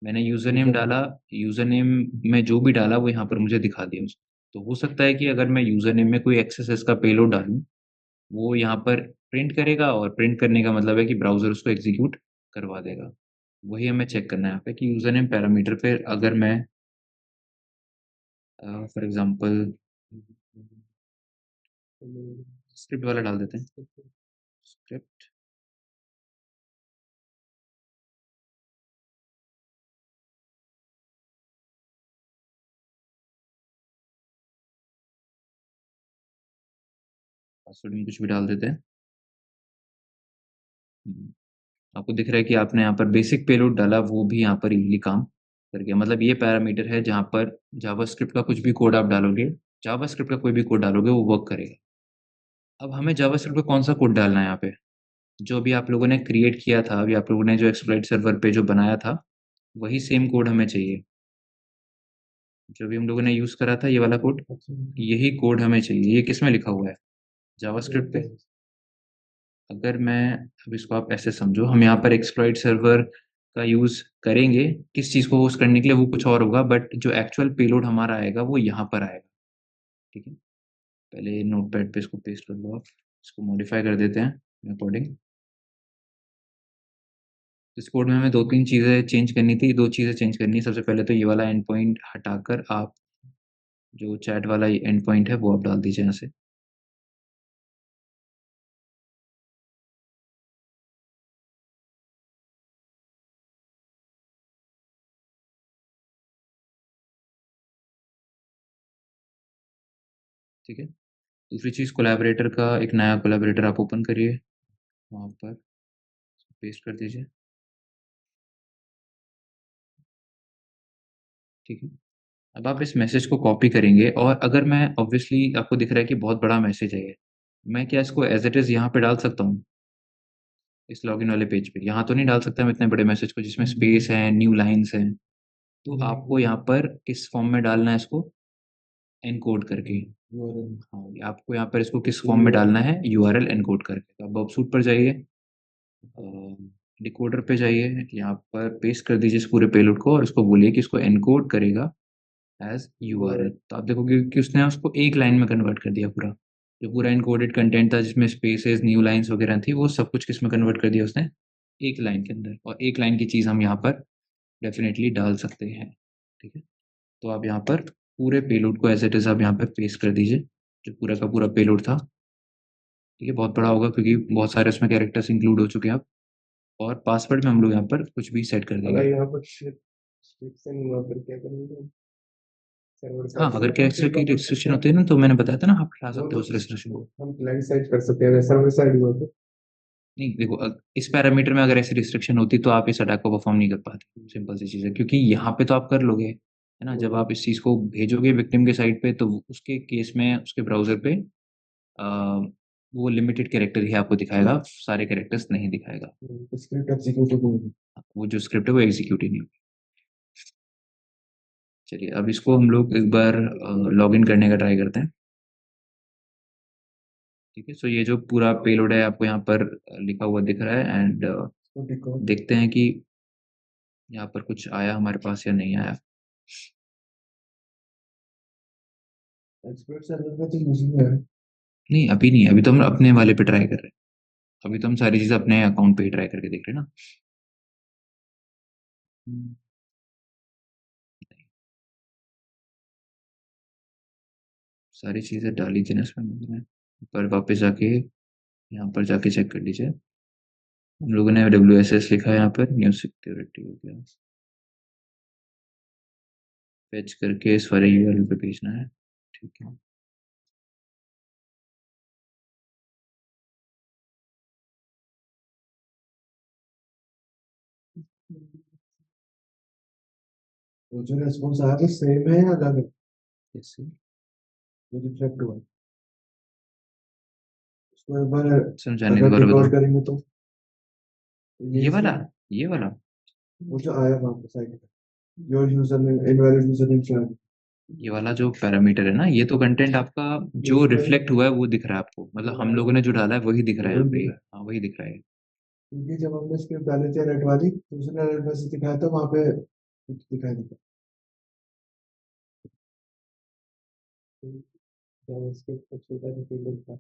मैंने यूज़र नेम डाला, यूज़र नेम में जो भी डाला वो यहाँ पर मुझे दिखा दिया उसने। तो हो सकता है कि अगर मैं यूज़र नेम में कोई एक्सेस का पेलोड डालूँ, वो यहाँ पर प्रिंट करेगा और प्रिंट करने का मतलब है कि ब्राउज़र उसको एग्ज़ीक्यूट करवा देगा। वही हमें चेक करना है यहाँ पे कि यूज़र नेम पैरामीटर पे अगर मैं फॉर एग्ज़ाम्पल स्क्रिप्ट वाला डाल देते हैं। स्क्रिप्ट पासवर्ड में कुछ भी डाल देते हैं। हुँ, आपको दिख रहा है कि आपने यहाँ पर बेसिक पेलोड डाला वो भी यहाँ पर इज़िली काम कर गया। मतलब ये पैरामीटर है जहाँ पर जावास्क्रिप्ट का कुछ भी कोड आप डालोगे, जावास्क्रिप्ट का कोई भी कोड डालोगे वो वर्क करेगा। अब हमें जावास्क्रिप्ट का कौन-सा कोड डालना है यहाँ पे? जो अभी आप लोगों ने क्रिएट किया था, अभी आप लोगों ने जो एक्सप्लॉइट सर्वर पे जो बनाया था, वही सेम कोड हमें चाहिए। जो भी हम लोगों ने यूज़ करा था ये वाला कोड, यही कोड हमें चाहिए। ये किसमें लिखा हुआ है? जावास्क्रिप्ट पे। अगर मैं अब इसको आप ऐसे समझो, हम यहाँ पर एक्सप्लॉइट सर्वर का यूज़ करेंगे, किस चीज़ को होस्ट करने के लिए वो कुछ और होगा बट जो एक्चुअल पेलोड हमारा आएगा वो यहाँ पर आएगा, ठीक है? पहले नोटपैड पे इसको पेस्ट कर लो आप, इसको मॉडिफाई कर देते हैं अकॉर्डिंग। इस कोड में हमें 2-3 चीज़ें चेंज करनी थी, 2 चीज़ें चेंज करनी है। सबसे पहले तो ये वाला एंड पॉइंट हटाकर आप जो चैट वाला एंड पॉइंट है वो आप डाल दीजिए यहाँ से, ठीक है? दूसरी चीज़ कोलैबोरेटर का एक नया कोलैबोरेटर आप ओपन करिए, वहाँ पर पेस्ट कर दीजिए, ठीक है? अब आप इस मैसेज को कॉपी करेंगे और अगर मैं ऑब्वियसली आपको दिख रहा है कि बहुत बड़ा मैसेज है ये, मैं क्या इसको एज़ इट इज़ यहाँ पे डाल सकता हूँ, इस लॉगिन वाले पेज पे? यहाँ तो नहीं डाल सकता मैं इतने बड़े मैसेज को जिसमें स्पेस है, न्यू लाइन्स हैं। तो आपको यहाँ पर किस फॉर्म में डालना है इसको? एनकोड करके। हाँ, आपको यहाँ पर इसको किस फॉर्म में डालना है? यूआरएल एनकोड करके। तो आप बॉक्सफूट पर जाइए, डिकोडर पे जाइए, यहाँ पर पेस्ट कर दीजिए इस पूरे पेलोड को और उसको बोलिए कि इसको एनकोड करेगा एज़ यूआरएल। तो आप देखोगे कि उसने उसको एक लाइन में कन्वर्ट कर दिया पूरा। जो पूरा एन्कोडेड कंटेंट था जिसमें स्पेसेस, न्यू लाइन्स वगैरह थी, वो सब कुछ किसमें कन्वर्ट कर दिया उसने? एक लाइन के अंदर और एक लाइन की चीज़ हम यहाँ पर डेफ़िनेटली डाल सकते हैं, ठीक है? तो आप यहाँ पर पूरे पेलोड को एज़ इट इज़ आप यहाँ पे पेस्ट कर दीजिए, जो पूरा का पूरा पेलोड था, ठीक है? बहुत बड़ा होगा क्योंकि बहुत सारे उसमें कैरेक्टर्स इंक्लूड हो चुके हैं अब और पासवर्ड में हम लोग यहाँ पर कुछ भी सेट कर अगर देंगे। यहाँ पर रिस्ट्रिक्शन हुआ फिर क्या करेंगे? सर्वर हाँ, साइड अगर से कैरेक्टर की रिस्ट्रिक्शन होती है ना, तो मैंने बताया था ना, आप हटा वो सकते हो तो उस रिस्ट्रिक्शन को। हम क्लाइंट साइड कर सकते हैं, अगर सर्वर साइड हुआ तो। नहीं देखो इस पैरामीटर में अगर ऐसी रिस्ट्रिक्शन होती तो आप इस अटैक को परफॉर्म नहीं कर पाते, सिंपल सी चीज़ है क्योंकि यहाँ पे तो आप कर लोगे, है ना? जब आप इस चीज़ को भेजोगे विक्टिम के साइड पे तो उसके केस में उसके ब्राउज़र पे अ, वो लिमिटेड कैरेक्टर ही आपको दिखाएगा, सारे कैरेक्टर्स नहीं दिखाएगा। स्क्रिप्ट एग्जीक्यूटिव होगी। वो जो स्क्रिप्ट है वो एग्ज़ीक्यूट ही नहीं होगी। चलिए अब इसको हम लोग एक बार लॉगिन करने का ट्राई करते हैं, ठीक है? सो ये जो पूरा पेलोड है आपको यहाँ पर लिखा हुआ दिख रहा है एंड देखते हैं कि यहाँ पर कुछ आया हमारे पास या नहीं आया। एक्सपर्ट सर्वर का तो यूज नहीं है। नहीं, अभी नहीं, अभी तो हम अपने वाले पे ट्राई कर रहे हैं। अभी तो हम सारी चीज़ें अपने अकाउंट पे ही ट्राई करके देख रहे हैं ना। हुँ, सारी चीज़ें डाली थी ना इसमें मैंने। पर वापस जाके यहाँ पर जाके चेक कर लीजिए। हम लोगों ने डब्ल्यूएसएस लिखा है यहाँ पर, न्यू सिक्योरिटी हो गया। फेच करके इस वाले यूआरएल पे भेजना है, ठीक है। तो जो रेस्पॉन्स आया वो सेम है या अलग है? जैसे जो रिफ्लेक्ट हुआ है, उसको एक बार समझाने अगर दोबारा रिकॉर्ड बताओ। करेंगे तो ये ये वाला, इसमें ये वाला। वो जो आया वहाँ पे साइड में, योर यूजर ने इनवैलिड यूजर ने, ये वाला जो पैरामीटर है ना, ये तो कंटेंट आपका जो रिफ्लेक्ट हुआ है वो दिख रहा है आपको, मतलब हम लोगों ने जो डाला है वही दिख रहा है यहाँ पे। हाँ वही दिख रहा है। क्योंकि जब हमने स्क्रिप्ट डाली थी अलर्ट वाली तो उसने अलर्ट मैसेज दिखाया था वहाँ पे कुछ दिखाई देता। तो जब स्क्रिप्ट को छोटा सा टेबल था।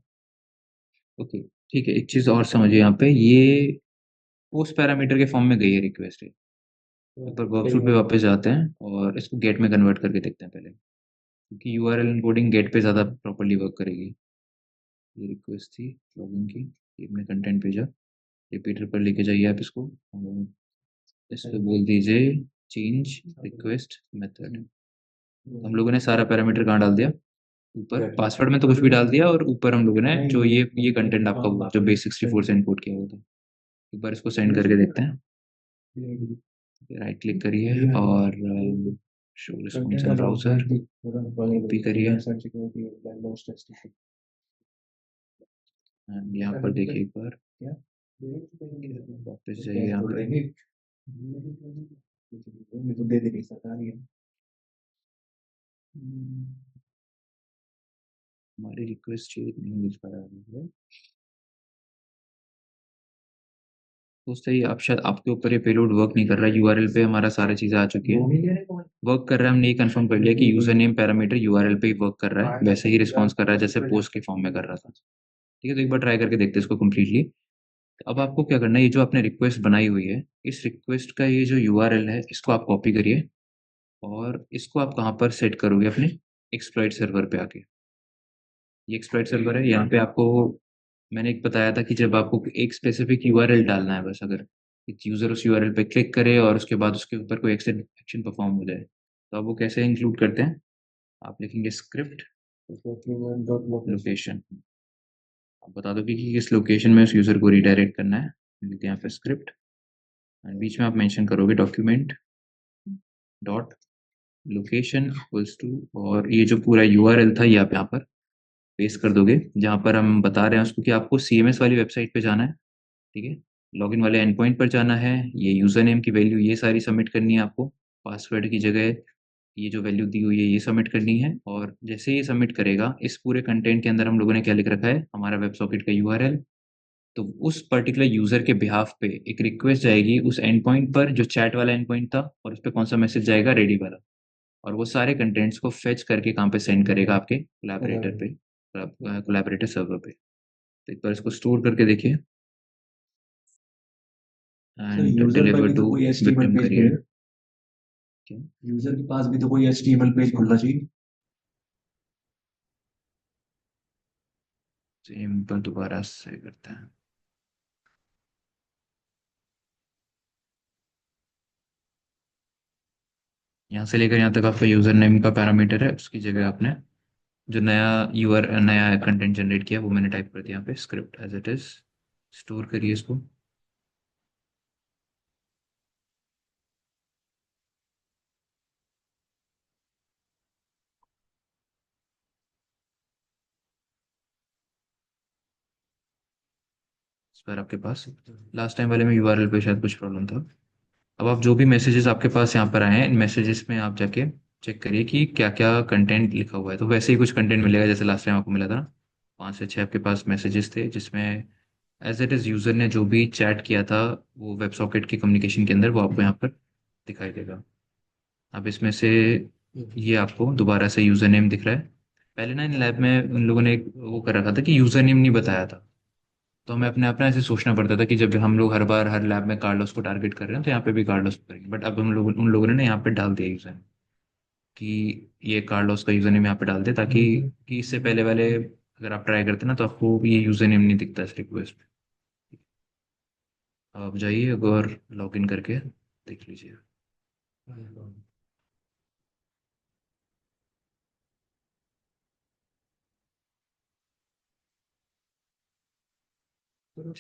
ओके, ठीक है, एक चीज और समझिए यहाँ पे, ये पोस्ट पैरामीटर के फॉर्म में गई है रिक्वेस्ट। एक बार वर्कफ्लो पे वापस जाते हैं और इसको गेट में कन्वर्ट करके देखते हैं पहले, क्योंकि यूआरएल एन्कोडिंग गेट पे ज़्यादा प्रॉपर्ली वर्क करेगी। ये रिक्वेस्ट थी लॉगिन की, ये हमने कंटेंट भेजा, रिपीटर पर लेके जाइए आप इसको, और इस पे बोल दीजिए चेंज रिक्वेस्ट मेथड। हम लोगों ने सारा पैरामीटर कहाँ डाल दिया, ऊपर पासवर्ड में तो कुछ भी डाल दिया, और ऊपर हम लोगों ने जो ये कंटेंट आपका हुआ जो बेस 64 से इनपुट किया हुआ था। एक बार इसको सेंड करके देखते हैं। राइट क्लिक करिए और show response in browser, copy करिए एंड यहाँ पर देखिए एक बार, वापस जाइए यहाँ पे। दे देगी सरकार ये। हमारी रिक्वेस्ट नहीं मिल पा रहा है तो सही, आप शायद आपके ऊपर ये पेलोड वर्क नहीं कर रहा है, यूआरएल पे हमारा सारा चीज़ें आ चुकी है, वर्क कर रहा है। हमने ये कंफर्म कर लिया कि यूजर नेम पैरामीटर यूआरएल पे ही वर्क कर रहा है, वैसे ही रिस्पॉन्स कर रहा है जैसे पोस्ट के फॉर्म में कर रहा था। ठीक है, तो एक बार ट्राई करके देखते हैं इसको कम्प्लीटली। अब आपको क्या करना है, ये जो आपने रिक्वेस्ट बनाई हुई है, इस रिक्वेस्ट का ये जो यूआरएल है इसको आप कॉपी करिए, और इसको आप कहाँ पर सेट करोगे, अपने एक्सप्लॉइट सर्वर पे आके। ये एक्सप्लॉइट सर्वर है, यहाँ पे आपको मैंने एक बताया था कि जब आपको एक स्पेसिफिक यूआरएल डालना है, बस अगर यूजर उस यूआरएल पे क्लिक करे और उसके बाद उसके ऊपर कोई एक्शन एक्शन परफॉर्म हो जाए, तो आप वो कैसे इंक्लूड करते हैं, आप लिखेंगे स्क्रिप्ट लोकेशन, आप बता दोगे कि किस लोकेशन में उस यूजर को रिडायरेक्ट करना है, लिखते हैं यहाँ पे स्क्रिप्ट, एंड बीच में आप मेंशन करोगे document dot location equals to, और ये जो पूरा यूआरएल था ये आप यहाँ पर पेस्ट कर दोगे, जहाँ पर हम बता रहे हैं उसको कि आपको सीएमएस वाली वेबसाइट पे जाना है। ठीक है, लॉगिन वाले एंड पॉइंट पर जाना है, ये यूज़र नेम की वैल्यू ये सारी सबमिट करनी है आपको, पासवर्ड की जगह ये जो वैल्यू दी हुई है ये सबमिट करनी है, और जैसे ये सबमिट करेगा इस पूरे कंटेंट के अंदर हम लोगों ने क्या लिख रखा है, हमारा वेब सॉकेट का यूआरएल। तो उस पर्टिकुलर यूज़र के बिहाफ पे एक रिक्वेस्ट जाएगी उस एंड पॉइंट पर जो चैट वाला एंड पॉइंट था, और उस पर कौन सा मैसेज जाएगा, रेडी वाला, और वो सारे कंटेंट्स को फेच करके कहाँ पे सेंड करेगा, आपके कोलैबोरेटर पे, कोलैबोरेटर सर्वर पे। तो एक बार इसको स्टोर करके देखिए एंड यूजर पर डिलीवर भी तो टू कोई एचटीएमएल विक्टिम पेज करियर। है, यूजर के पास भी तो कोई एचटीएमएल पेज खुलना चाहिए। सेम पर दोबारा से करते हैं, यहाँ से लेकर यहाँ तक आपका यूजर नेम का पैरामीटर है, उसकी जगह आपने जो नया कंटेंट जनरेट किया वो मैंने टाइप कर दिया यहाँ पे, script as it is. Store करिए इसको। इस बार आपके पास, लास्ट टाइम वाले में यूआरएल पे शायद कुछ प्रॉब्लम था। अब आप जो भी मैसेजेस आपके पास यहाँ पर आए हैं, इन मैसेजेस में आप जाके चेक करिए कि क्या क्या कंटेंट लिखा हुआ है, तो वैसे ही कुछ कंटेंट मिलेगा जैसे लास्ट टाइम आपको मिला था ना। 5 से 6 आपके पास मैसेजेस थे जिसमें एज इट इज़ यूज़र ने जो भी चैट किया था वो वेब सॉकेट के कम्युनिकेशन के अंदर, वो आपको यहाँ पर दिखाई देगा। अब इसमें से ये आपको दोबारा से यूज़र नेम दिख रहा है। पहले ना इन लैब में उन लोगों ने एक वो कर रखा था कि यूज़र नेम नहीं बताया था, तो हमें अपने अपना ऐसे सोचना पड़ता था कि जब हम लोग हर बार हर लैब में कार्लोस को टारगेट कर रहे हैं तो यहाँ पे भी कार्लोस को करेंगे, बट अब हम लोग उन लोगों ने ना यहाँ पे डाल दिया यूज़र नेम, कि ये कार्लोस का यूज़र नेम यहाँ पे डाल दे, ताकि कि इससे पहले वाले अगर आप ट्राई करते ना तो आपको ये यूज़र नेम नहीं दिखता इस रिक्वेस्ट पे। आप जाइए और लॉग इन करके देख लीजिए।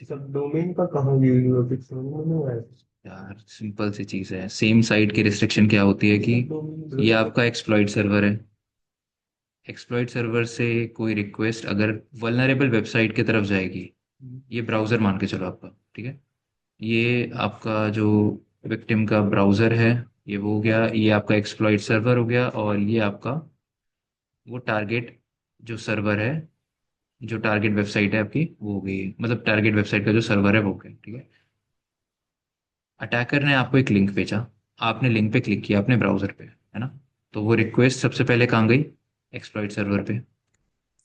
सब डोमेन का कहाँ व्यू है, कुछ समझ में नहीं आया। यार सिंपल सी चीज है, सेम साइट की रिस्ट्रिक्शन क्या होती है कि ये आपका एक्सप्लॉइट सर्वर है। एक्सप्लॉइट सर्वर से कोई रिक्वेस्ट अगर वल्नरेबल वेबसाइट की तरफ जाएगी, ये ब्राउजर मान के चलो आपका, ठीक है, ये आपका जो विक्टिम का ब्राउजर है, ये वो हो गया, ये आपका एक्सप्लॉइट सर्वर हो गया, और ये आपका वो टारगेट जो सर्वर है, जो टारगेट वेबसाइट है आपकी वो हो गई, मतलब टारगेट वेबसाइट का जो सर्वर है वो हो गया, ठीक है। अटैकर ने आपको एक लिंक भेजा, आपने लिंक पे क्लिक किया अपने ब्राउजर पे, है ना, तो वो रिक्वेस्ट सबसे पहले कहाँ गई, एक्सप्लॉइट सर्वर पे।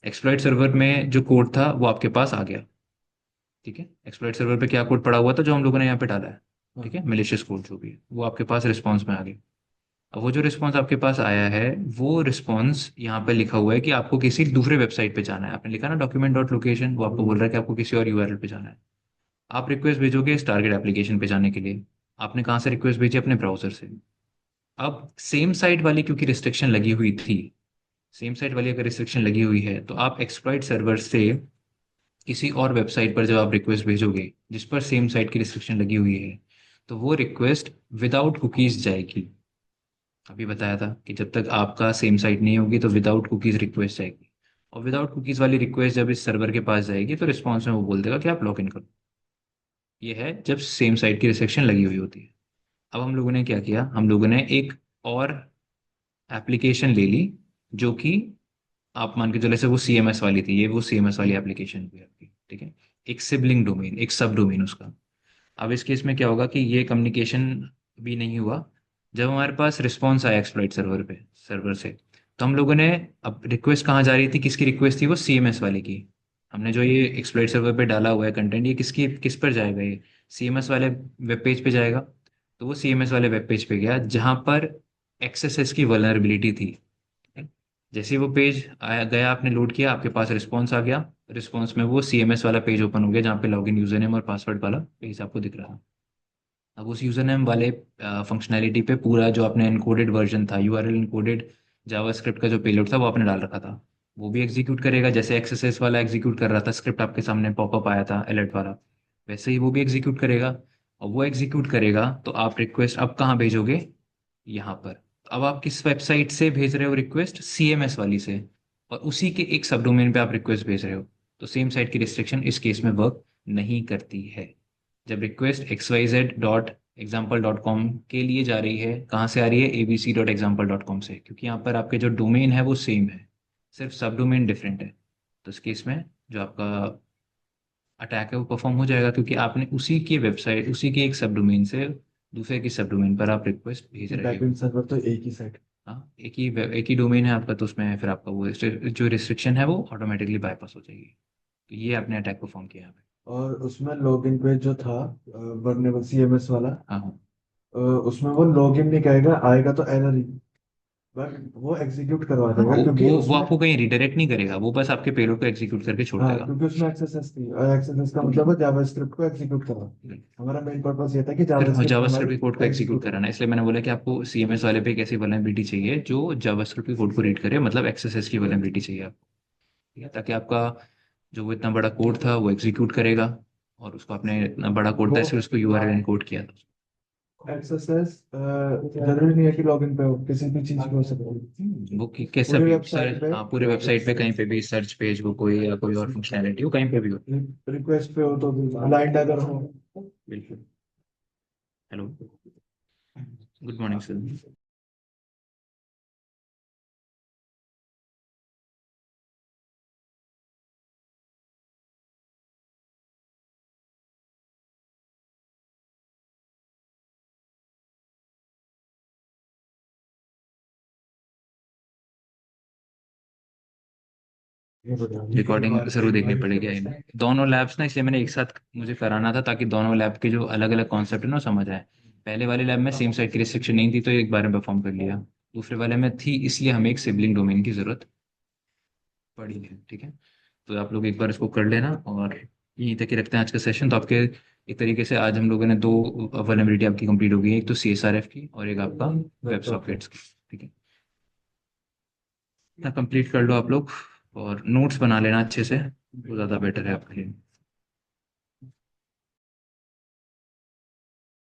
एक्सप्लॉइट सर्वर में जो कोड था वो आपके पास आ गया, ठीक है। एक्सप्लॉइट सर्वर पे क्या कोड पड़ा हुआ था जो हम लोगों ने यहाँ पे डाला है, ठीक है, मेलिशियस कोड जो भी है वो आपके पास रिस्पॉन्स में आ गया। अब वो जो रिस्पॉन्स आपके पास आया है, वो रिस्पॉन्स यहाँ पे लिखा हुआ है कि आपको किसी दूसरे वेबसाइट पे जाना है, आपने लिखा ना डॉक्यूमेंट डॉट लोकेशन, वो आपको बोल रहा है कि आपको किसी और यूआरएल पे जाना है। आप रिक्वेस्ट भेजोगे इस टारगेट एप्लीकेशन पे जाने के लिए, आपने कहाँ से रिक्वेस्ट भेजी, अपने ब्राउजर से। अब सेम साइट वाली क्योंकि रिस्ट्रिक्शन लगी हुई थी, सेम साइट वाली अगर रिस्ट्रिक्शन लगी हुई है, तो आप एक्सप्लॉइट सर्वर से किसी और वेबसाइट पर जब आप रिक्वेस्ट भेजोगे जिस पर सेम साइट की रिस्ट्रिक्शन लगी हुई है, तो वो रिक्वेस्ट विदाउट कुकीज जाएगी। अभी बताया था कि जब तक आपका सेम साइट नहीं होगी तो विदाउट कुकीज रिक्वेस्ट जाएगी, और विदाउट कुकीज वाली रिक्वेस्ट जब इस सर्वर के पास जाएगी तो रिस्पॉन्स में वो बोल देगा कि आप लॉग इन करो। ये है जब सेम साइट की रिस्ट्रिक्शन लगी हुई होती है। अब हम लोगों ने क्या किया, हम लोगों ने एक और एप्लीकेशन ले ली, जो कि आप मान के चलो जैसे वो सीएमएस वाली थी, ये वो सीएमएस वाली एप्लीकेशन हुई आपकी, ठीक है। एक सिबलिंग डोमेन, एक सब डोमेन उसका। अब इस केस में क्या होगा कि ये कम्युनिकेशन भी नहीं हुआ, जब हमारे पास रिस्पॉन्स आया एक्सप्लॉइट सर्वर पे, सर्वर से, तो हम लोगों ने, अब रिक्वेस्ट कहाँ जा रही थी, किसकी रिक्वेस्ट थी, वो सीएमएस वाले की। हमने जो ये एक्सप्लॉइट सर्वर पे डाला हुआ है कंटेंट, ये किसकी किस पर जाएगा, ये सीएमएस वाले वेब पेज पे जाएगा। तो वो सीएमएस वाले वेब पेज पे गया जहाँ पर एक्सेस की वल्नरेबिलिटी थी। जैसे ही वो पेज आया गया, आपने लोड किया, आपके पास रिस्पॉन्स आ गया, रिस्पॉन्स में वो सीएमएस वाला पेज ओपन हो गया जहाँ पे लॉगिन यूजर नेम और पासवर्ड वाला पेज आपको दिख रहा है। अब उस यूजर नेम वाले फंक्शनैलिटी पे पूरा जो आपने इनकोडेड वर्जन था, यूआरएल इनकोडेड जावास्क्रिप्ट का जो पेलोड था वो आपने डाल रखा था, वो भी एग्जीक्यूट करेगा। जैसे एक्सएसएस वाला एग्जीक्यूट कर रहा था, स्क्रिप्ट आपके सामने पॉपअप आया था अलर्ट वाला, वैसे ही वो भी एग्जीक्यूट करेगा। और वो एग्जीक्यूट करेगा तो आप रिक्वेस्ट अब कहाँ भेजोगे, यहाँ पर। तो अब आप किस वेबसाइट से भेज रहे हो रिक्वेस्ट, सीएमएस वाली से, और उसी के एक सब डोमेन पे आप रिक्वेस्ट भेज रहे हो। तो सेम साइट की रिस्ट्रिक्शन इस केस में वर्क नहीं करती है। जब रिक्वेस्ट xyz.example.com के लिए जा रही है, कहाँ से आ रही है, abc.example.com से, क्योंकि यहाँ पर आपके जो डोमेन है वो सेम है, सिर्फ सब डोमेन डिफरेंट है। तो इस केस में जो आपका अटैक है वो परफॉर्म हो जाएगा, क्योंकि आपने उसी की वेबसाइट, उसी के एक सब डोमेन से दूसरे की सब डोमेन पर आप रिक्वेस्ट भेज रहे हो। बैकएंड सर्वर तो एक ही साइड। हाँ, एक ही डोमेन है आपका, तो उसमें फिर आपका वो जो रिस्ट्रिक्शन है वो ऑटोमेटिकली बाईपास हो जाएगी। तो ये आपने अटैक परफॉर्म किया यहाँ पे। और उसमें लॉगिन पेज जो था वर्नेबल सीएमएस वाला, हाँ हाँ। उसमें वो लॉगिन नहीं करेगा, आएगा तो एरर ही, बट वो एग्जीक्यूट करवा हाँ, देगा वो क्योंकि वो वो उसमें। आपको कहीं रिडायरेक्ट नहीं करेगा, वो बस आपके पेलोड को एग्जीक्यूट करके छोड़ हाँ, देगा। क्योंकि उसमें एक्सएसएस थी, और एक्सएसएस का मतलब है जावास्क्रिप्ट को एग्जीक्यूट करना। हमारा मेन पर्पस ये था कि सिर्फ जावास्क्रिप्ट जावास्क्रिप्ट हमारी की कोड को एग्जीक्यूट एग्जीक्यूट हो। कराना है, इसलिए मैंने बोला कि आपको सीएमएस वाले पे एक ऐसी वल्नरेबिलिटी चाहिए जो जावास्क्रिप्ट की कोड को रीड करे, मतलब एक्सएसएस की वल्नरेबिलिटी चाहिए आपको, ठीक है, ताकि आपका जो वो इतना बड़ा कोड था वो एग्जीक्यूट करेगा। और उसको आपने इतना बड़ा कोड था वो इसलिए उसको यूआरएल एनकोड किया था। एक्सएसएस जरूरी नहीं है कि लॉगिन पे हो, किसी भी चीज पे हो सकता है। कैसा पूरी भी वेबसाइट सर्च, पे हाँ, पूरे वेबसाइट पे कहीं पे भी सर्च पेज हो कोई, या कोई और फंक्शनैलिटी हो, कहीं पे भी हो। रिक्वेस्ट पे हो तो भी ब्लाइंड अगर हो। बिल्कुल। Hello, good morning sir. ये बताओ। रिकॉर्डिंग जरूर देखनी पड़ेगी आई, दोनों लैब्स ना, इसलिए मैंने एक साथ मुझे कराना था ताकि दोनों लैब के जो अलग अलग कॉन्सेप्ट है ना वो समझ आए। पहले वाले लैब में सेम साइड की रिस्ट्रिक्शन नहीं थी तो एक बार में परफॉर्म कर लिया, दूसरे वाले में थी इसलिए हमें एक सिबलिंग डोमेन की जरूरत पड़ी है, ठीक है। तो आप लोग एक बार इसको कर लेना, और यहीं तक ही रखते हैं आज का सेशन। तो आपके एक तरीके से आज हम लोगों ने दो वल्नरेबिलिटी आपकी कंप्लीट हो गई है, एक तो सीएसआरएफ की और एक आपका वेब सॉकेट्स की, ठीक है। कंप्लीट कर लो आप लोग, और नोट्स बना लेना अच्छे से, वो ज़्यादा बेटर है आपके लिए।